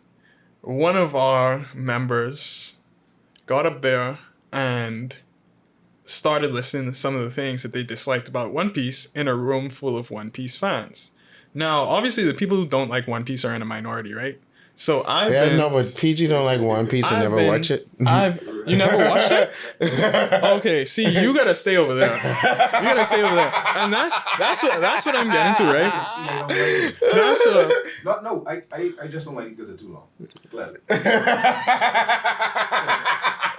Speaker 3: one of our members got up there and started listening to some of the things that they disliked about One Piece in a room full of One Piece fans. Now, obviously, the people who don't like One Piece are in a minority, right? So
Speaker 2: but PG don't like One Piece and never watch it.
Speaker 3: You never watched it? Okay, see, you gotta stay over there. And that's what I'm getting to, right?
Speaker 5: I just don't like it because it's too long. Gladly.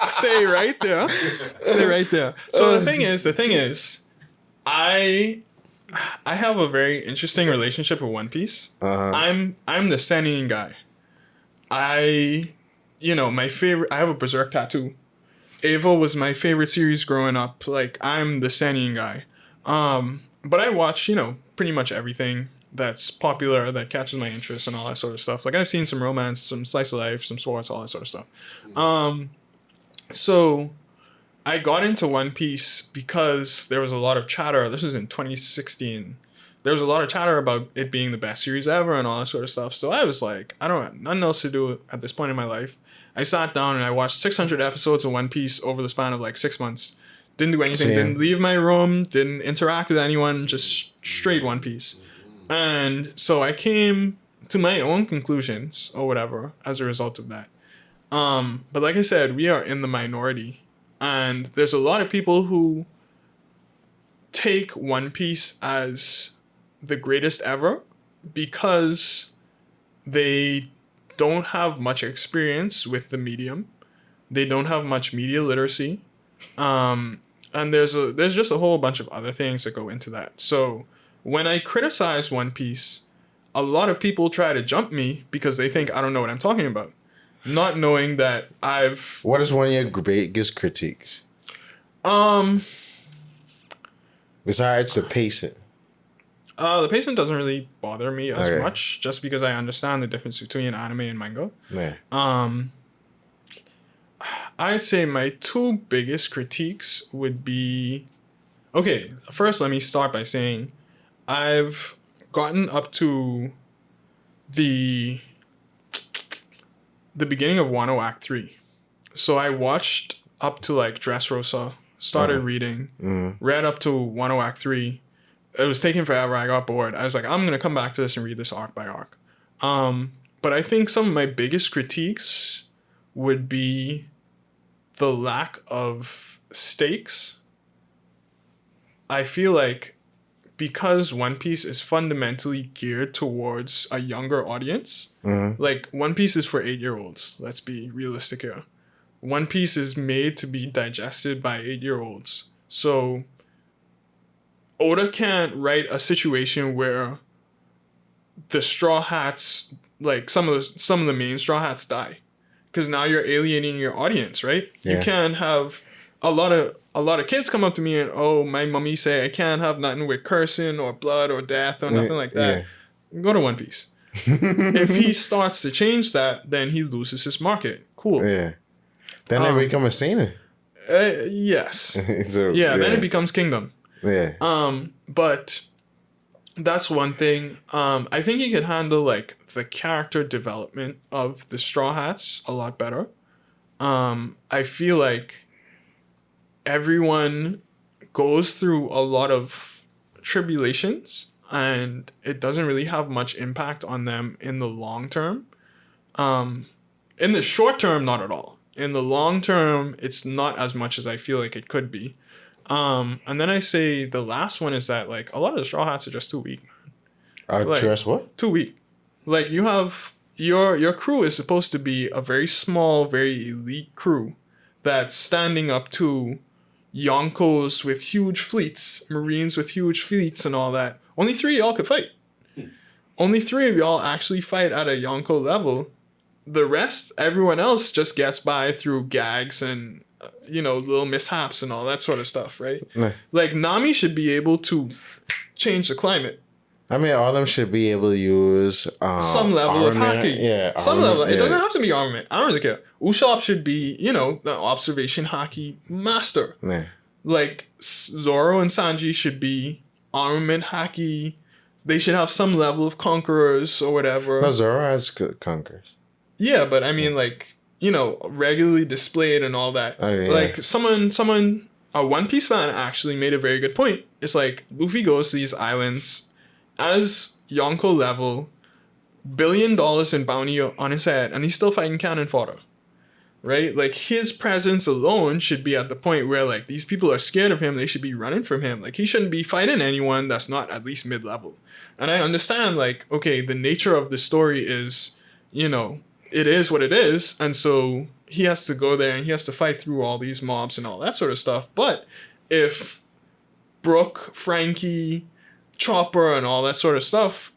Speaker 3: Stay right there. So the thing is, I have a very interesting relationship with One Piece. I'm the Senin guy. My favorite, I have a Berserk tattoo. Eva was my favorite series growing up. Like, I'm the Senin guy. But I watch, pretty much everything that's popular, that catches my interest and all that sort of stuff. Like, I've seen some romance, some slice of life, some sports, all that sort of stuff. So I got into One Piece because there was a lot of chatter. This was in 2016. there was a lot of chatter about it being the best series ever and all that sort of stuff. So I was like, I don't have nothing else to do at this point in my life. I sat down and I watched 600 episodes of One Piece over the span of like 6 months. Didn't do anything,
Speaker 2: Same.
Speaker 3: didn't leave my room, didn't interact with anyone, just straight One Piece. And so I came to my own conclusions or whatever as a result of that. But like I said, we are in the minority. And there's a lot of people who take One Piece as the greatest ever because they don't have much experience with the medium. They don't have much media literacy. And there's just a whole bunch of other things that go into that. So when I criticize One Piece, a lot of people try to jump me because they think I don't know what I'm talking about. Not knowing that I've...
Speaker 2: What is one of your biggest critiques? Besides the pacing.
Speaker 3: The pacing doesn't really bother me as
Speaker 2: Okay.
Speaker 3: much, just because I understand the difference between anime and manga.
Speaker 2: Yeah.
Speaker 3: I'd say my two biggest critiques would be... Okay, first let me start by saying I've gotten up to the beginning of Wano Act 3. So I watched up to like Dressrosa, started reading, read up to Wano Act 3. It was taking forever. I got bored. I was like, I'm going to come back to this and read this arc by arc. But I think some of my biggest critiques would be the lack of stakes. I feel like because One Piece is fundamentally geared towards a younger audience, like One Piece is for 8-year-olds. Let's be realistic here. One Piece is made to be digested by 8-year-olds. So Oda can't write a situation where the Straw Hats, like some of the main Straw Hats die, because now you're alienating your audience, right?
Speaker 2: Yeah.
Speaker 3: You can't have a lot of kids come up to me and, oh, my mummy say I can't have nothing with cursing or blood or death or nothing like that. Go to One Piece. If he starts to change that, then he loses his market. Cool.
Speaker 2: Yeah. Then they become a seinen.
Speaker 3: Yes.
Speaker 2: So,
Speaker 3: Then it becomes Kingdom.
Speaker 2: Yeah.
Speaker 3: But that's one thing. I think he could handle like the character development of the Straw Hats a lot better. I feel like everyone goes through a lot of tribulations and it doesn't really have much impact on them in the long term. In the short term, not at all. In the long term, it's not as much as I feel like it could be. And then I say the last one is that like a lot of the Straw Hats are just too weak, man. Like,
Speaker 2: Just what?
Speaker 3: Too weak. Like you have your crew is supposed to be a very small, very elite crew that's standing up to Yonkos with huge fleets, Marines with huge fleets and all that. Only 3 of y'all could fight. Only 3 of y'all actually fight at a Yonko level. The rest, everyone else just gets by through gags and, little mishaps and all that sort of stuff, right?
Speaker 2: Nah.
Speaker 3: Like, Nami should be able to change the climate.
Speaker 2: I mean, all of them should be able to use
Speaker 3: Some level of
Speaker 2: armament.
Speaker 3: hockey.
Speaker 2: Yeah.
Speaker 3: Some
Speaker 2: armament,
Speaker 3: level. It
Speaker 2: yeah.
Speaker 3: doesn't have to be armament. I don't really care. Usopp should be, the observation hockey master.
Speaker 2: Yeah.
Speaker 3: Like, Zoro and Sanji should be armament hockey. They should have some level of conquerors or whatever.
Speaker 2: No, Zoro has conquerors.
Speaker 3: Yeah, but I mean, like, regularly displayed and all that.
Speaker 2: Oh, yeah.
Speaker 3: Like, a One Piece fan actually made a very good point. It's like, Luffy goes to these islands as Yonko level, $1 billion in bounty on his head, and he's still fighting cannon fodder. Right? Like, his presence alone should be at the point where, like, these people are scared of him. They should be running from him. Like, he shouldn't be fighting anyone that's not at least mid-level. And I understand, like, okay, the nature of the story is, it is what it is. And so he has to go there and he has to fight through all these mobs and all that sort of stuff. But if Brooke, Frankie, Chopper, and all that sort of stuff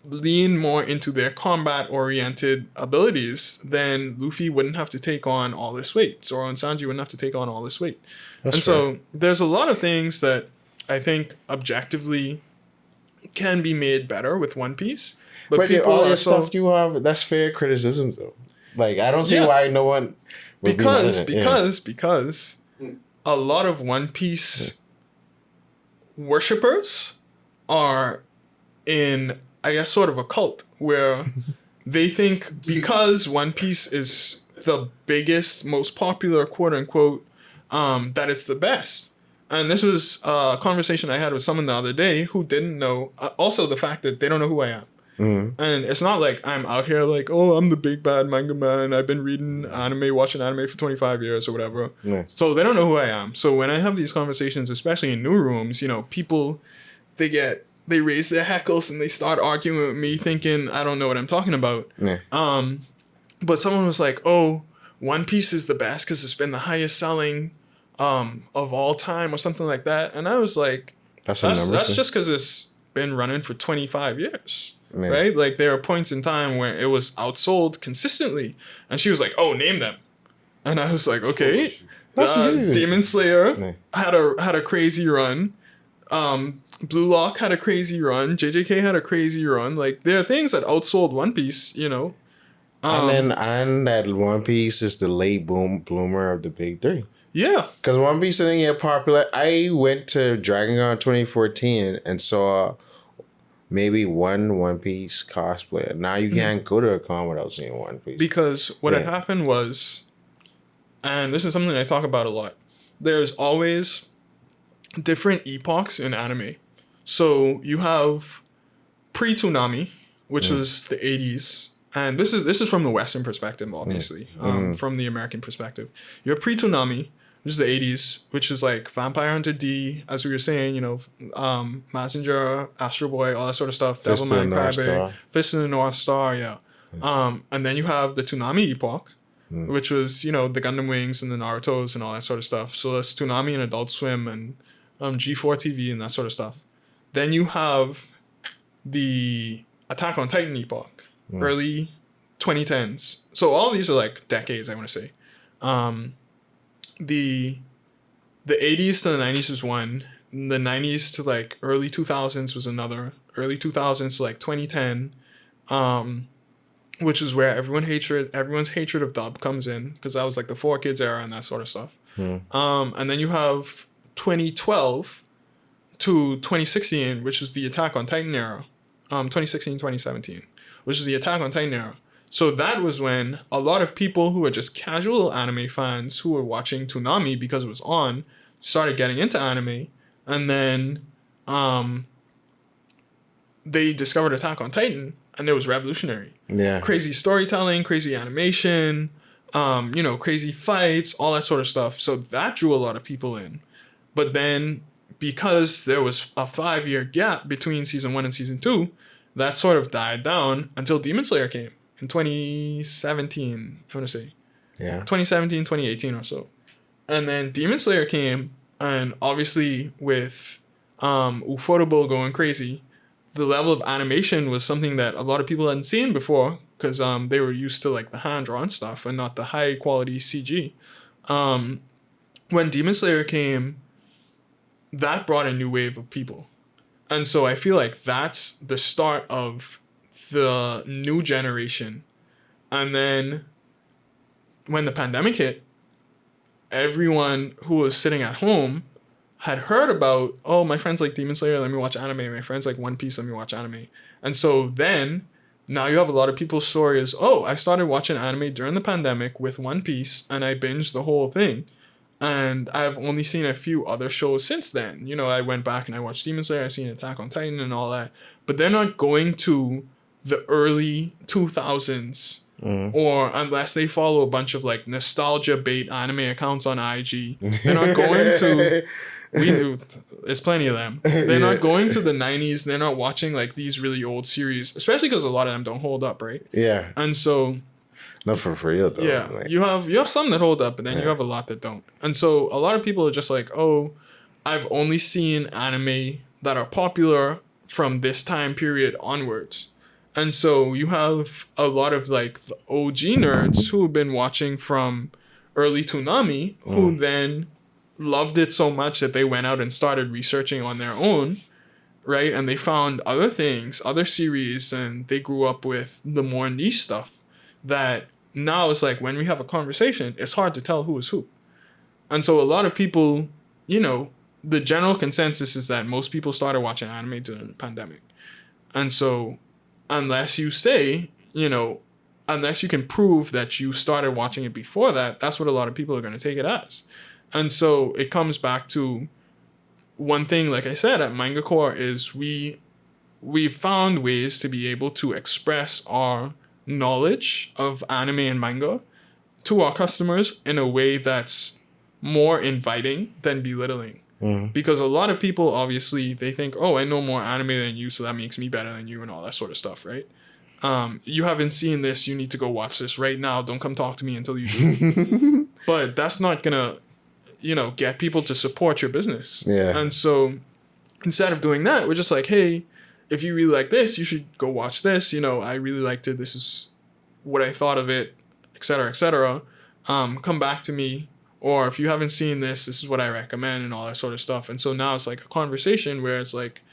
Speaker 3: lean more into their combat-oriented abilities, then Luffy wouldn't have to take on all this weight. Zoro and Sanji wouldn't have to take on all this weight.
Speaker 2: That's
Speaker 3: and so there's a lot of things that I think objectively can be made better with One Piece.
Speaker 2: But
Speaker 3: people
Speaker 2: all
Speaker 3: are
Speaker 2: your
Speaker 3: so...
Speaker 2: stuff you have, that's fair criticism, though. Like, I don't see
Speaker 3: Yeah.
Speaker 2: why no one would
Speaker 3: because
Speaker 2: be mad at it.
Speaker 3: because a lot of One Piece worshippers are in, I guess, sort of a cult where they think because One Piece is the biggest, most popular, quote unquote, that it's the best. And this was a conversation I had with someone the other day who didn't know, also the fact that they don't know who I am.
Speaker 2: Mm-hmm.
Speaker 3: And it's not like I'm out here like, oh, I'm the big bad manga man. I've been reading anime, watching anime for 25 years or whatever.
Speaker 2: Yeah.
Speaker 3: So they don't know who I am. So when I have these conversations, especially in new rooms, you know, people, they raise their heckles and they start arguing with me thinking I don't know what I'm talking about.
Speaker 2: Yeah.
Speaker 3: But someone was like, oh, One Piece is the best because it's been the highest selling of all time or something like that. And I was like, that's just because it's been running for 25 years.
Speaker 2: Yeah.
Speaker 3: Right? Like there are points in time where it was outsold consistently. And she was like, oh, name them. And I was like, okay. Demon Slayer had a crazy run. Blue Lock had a crazy run. JJK had a crazy run. Like there are things that outsold One Piece, you know.
Speaker 2: And that One Piece is the late bloomer of the big three.
Speaker 3: Yeah.
Speaker 2: Because One Piece didn't get popular. I went to Dragon Con 2014 and saw maybe one Piece cosplayer. Now you can't go to a con without seeing One Piece.
Speaker 3: Because what had happened was, and this is something I talk about a lot, there's always different epochs in anime. So you have pre-Toonami, which was the 80s. And this is from the Western perspective, obviously, from the American perspective. You have pre-Toonami, which is the 80s, which is like Vampire Hunter D, as we were saying, you know, Mazinger, Astro Boy, all that sort of stuff. Devilman Crybaby, Fist of the North Star, yeah. And then you have the Toonami epoch, which was, you know, the Gundam Wings and the Narutos and all that sort of stuff. So that's Toonami and Adult Swim and G4 TV and that sort of stuff. Then you have the Attack on Titan epoch, early 2010s. So all these are like decades, I want to say. The 80s to the 90s was one. The 90s to like early 2000s was another. Early 2000s to like 2010, which is where everyone's hatred of dub comes in, because that was like the 4Kids era and that sort of stuff. And then you have 2012 to 2016, which is the Attack on Titan era. 2016, 2017, which is the Attack on Titan era. So that was when a lot of people who were just casual anime fans who were watching Toonami because it was on started getting into anime, and then they discovered Attack on Titan, and it was revolutionary. Yeah, crazy storytelling, crazy animation, you know, crazy fights, all that sort of stuff. So that drew a lot of people in. But then, because there was a 5-year gap between season 1 and season 2, that sort of died down until Demon Slayer came in 2017, I want to say. Yeah. 2017, 2018 or so. And then Demon Slayer came, and obviously with Ufotable going crazy, the level of animation was something that a lot of people hadn't seen before, because they were used to like the hand-drawn stuff and not the high-quality CG. When Demon Slayer came, that brought a new wave of people. And so I feel like that's the start of the new generation. And then when the pandemic hit, everyone who was sitting at home had heard about, oh, my friends like Demon Slayer, let me watch anime. My friends like One Piece, let me watch anime. And so then, now you have a lot of people's stories, oh, I started watching anime during the pandemic with One Piece, and I binged the whole thing. And I've only seen a few other shows since then. You know, I went back and I watched Demon Slayer, I've seen Attack on Titan and all that. But they're not going to the early 2000s. Or unless they follow a bunch of like nostalgia bait anime accounts on IG. They're not going to... There's plenty of them. They're not going to the 90s. They're not watching like these really old series. Especially because a lot of them don't hold up, right? Yeah. And so...
Speaker 2: Not for real though.
Speaker 3: Yeah, like, you have some that hold up, but then you have a lot that don't. And so a lot of people are just like, oh, I've only seen anime that are popular from this time period onwards. And so you have a lot of like the OG nerds who have been watching from early Toonami, who then loved it so much that they went out and started researching on their own, right? And they found other things, other series, and they grew up with the more niche stuff that now it's like when we have a conversation, it's hard to tell who is who. And so a lot of people, you know, the general consensus is that most people started watching anime during the pandemic. And so unless you say, unless you can prove that you started watching it before that, that's what a lot of people are going to take it as. And so it comes back to one thing, like I said, at Manga Corps is we found ways to be able to express our knowledge of anime and manga to our customers in a way that's more inviting than belittling. Because a lot of people, obviously, they think, oh, I know more anime than you, so that makes me better than you and all that sort of stuff, right? You haven't seen this, you need to go watch this right now. Don't come talk to me until you do. But that's not going to, get people to support your business.
Speaker 2: Yeah.
Speaker 3: And so instead of doing that, we're just like, hey, if you really like this, you should go watch this. I really liked it. This is what I thought of it, et cetera, et cetera. Come back to me. Or if you haven't seen this, this is what I recommend and all that sort of stuff. And so now it's like a conversation where it's like,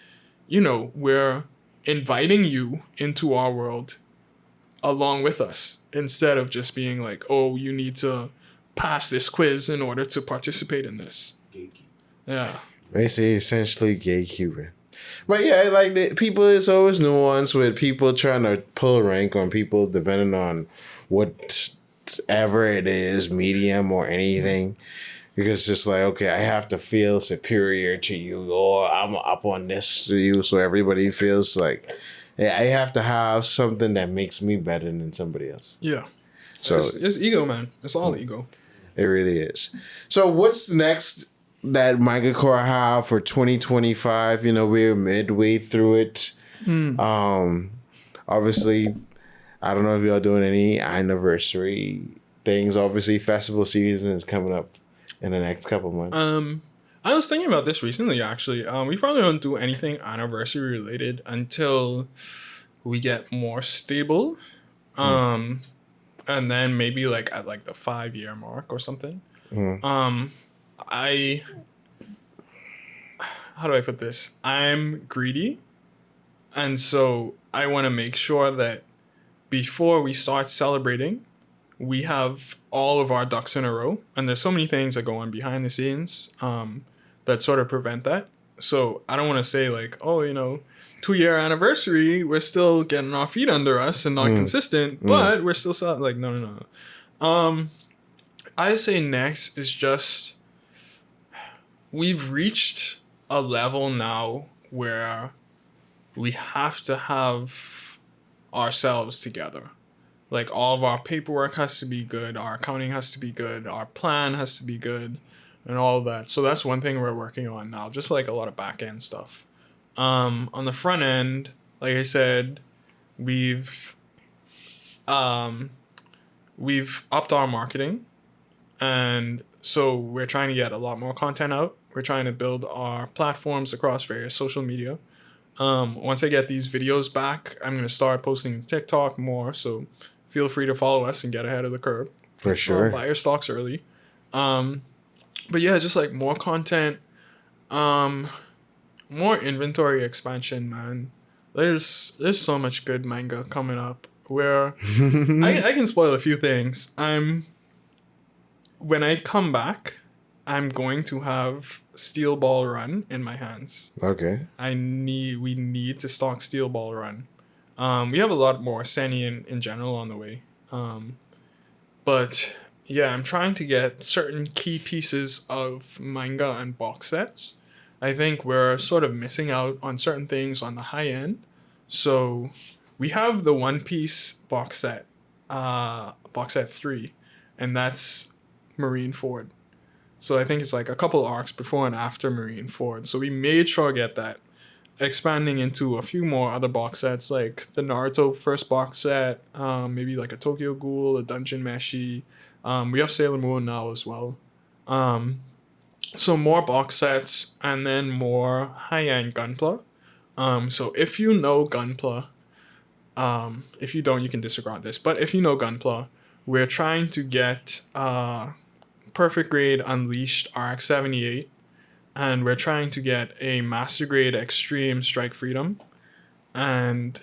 Speaker 3: we're inviting you into our world along with us instead of just being like, oh, you need to pass this quiz in order to participate in this.
Speaker 5: Gatekeep.
Speaker 3: Yeah.
Speaker 2: They say essentially gatekeeping. But yeah, like people, it's always nuance with people trying to pull rank on people depending on whatever it is, medium or anything. Because it's just like, okay, I have to feel superior to you, or I'm up on this to you, so everybody feels like I have to have something that makes me better than somebody else.
Speaker 3: Yeah.
Speaker 2: So
Speaker 3: It's ego, man. It's all ego.
Speaker 2: it really is. So what's next that Manga Corps have for 2025? We're midway through it. Obviously, I don't know if y'all doing any anniversary things. Obviously, festival season is coming up in the next couple months.
Speaker 3: I was thinking about this recently, actually. We probably don't do anything anniversary related until we get more stable. And then maybe like at like the 5-year mark or something. How do I put this? I'm greedy. And so I want to make sure that before we start celebrating, we have all of our ducks in a row. And there's so many things that go on behind the scenes that sort of prevent that. So I don't want to say like, oh, 2-year anniversary, we're still getting our feet under us and not consistent, but we're still like, no. I say next is just, we've reached a level now where we have to have ourselves together. Like all of our paperwork has to be good, our accounting has to be good, our plan has to be good, and all of that. So that's one thing we're working on now, just like a lot of back end stuff. On the front end, like I said, we've upped our marketing, and so we're trying to get a lot more content out. We're trying to build our platforms across various social media. Once I get these videos back, I'm going to start posting to TikTok more, so feel free to follow us and get ahead of the curve.
Speaker 2: For sure.
Speaker 3: Buy your stocks early. But yeah, just like more content, more inventory expansion, man. There's so much good manga coming up where I can spoil a few things. When I come back, I'm going to have Steel Ball Run in my hands.
Speaker 2: Okay.
Speaker 3: We need to stock Steel Ball Run. We have a lot more Seni in general on the way. But yeah, I'm trying to get certain key pieces of manga and box sets. I think we're sort of missing out on certain things on the high end. So we have the One Piece box set 3, and that's Marineford. So I think it's like a couple arcs before and after Marineford. So we made sure to get that. Expanding into a few more other box sets, like the Naruto first box set, maybe like a Tokyo Ghoul, a Dungeon Meshi. We have Sailor Moon now as well. So more box sets, and then more high-end Gunpla. So if you know Gunpla, if you don't, you can disregard this. But if you know Gunpla, we're trying to get Perfect Grade Unleashed RX-78. And we're trying to get a Master Grade Extreme Strike Freedom. And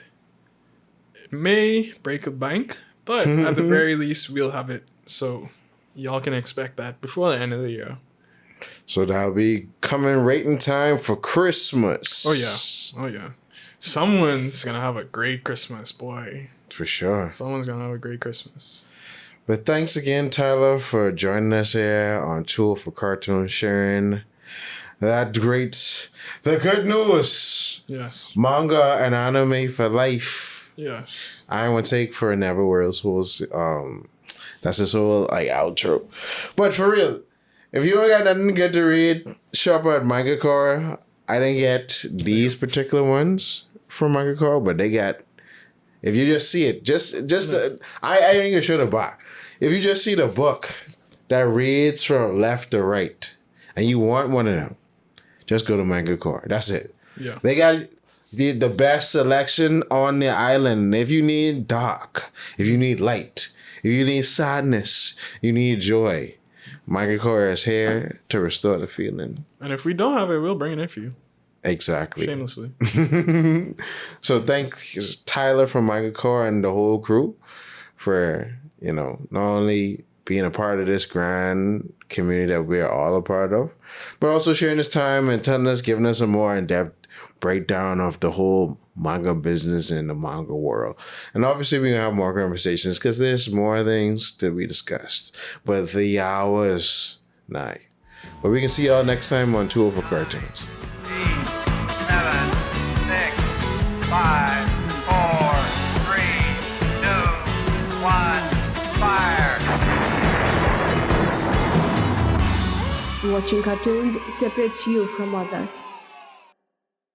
Speaker 3: it may break a bank, but at the very least, we'll have it. So y'all can expect that before the end of the year.
Speaker 2: So that'll be coming right in time for Christmas.
Speaker 3: Oh, yeah. Someone's gonna have a great Christmas, boy.
Speaker 2: For sure.
Speaker 3: Someone's gonna have a great Christmas.
Speaker 2: But thanks again, Tyler, for joining us here on Tool for Cartoon, sharing the good news.
Speaker 3: Yes.
Speaker 2: Manga and anime for life.
Speaker 3: Yes.
Speaker 2: I would take for Never World's that's his whole like outro. But for real, if you ain't got nothing good to read, shop at Manga Corps. I didn't get these particular ones from Manga Corps, but they got. If you just see it, I ain't even sure to buy. If you just see the book that reads from left to right, and you want one of them, just go to Manga Corps. That's it.
Speaker 3: Yeah.
Speaker 2: They got the best selection on the island. If you need dark, if you need light, if you need sadness, you need joy, Manga Corps is here to restore the feeling.
Speaker 3: And if we don't have it, we'll bring it in for you.
Speaker 2: Exactly.
Speaker 3: Shamelessly.
Speaker 2: So thanks Tyler from Manga Corps and the whole crew for, not only being a part of this grand community that we're all a part of, but also sharing this time and giving us a more in-depth breakdown of the whole manga business and the manga world. And obviously we're going to have more conversations because there's more things to be discussed. But the hour is nigh. But we can see y'all next time on Tool for Cartoons.
Speaker 4: 7, 6, 5, 4, 3, 2, 1, fire!
Speaker 1: Watching cartoons separates you from others.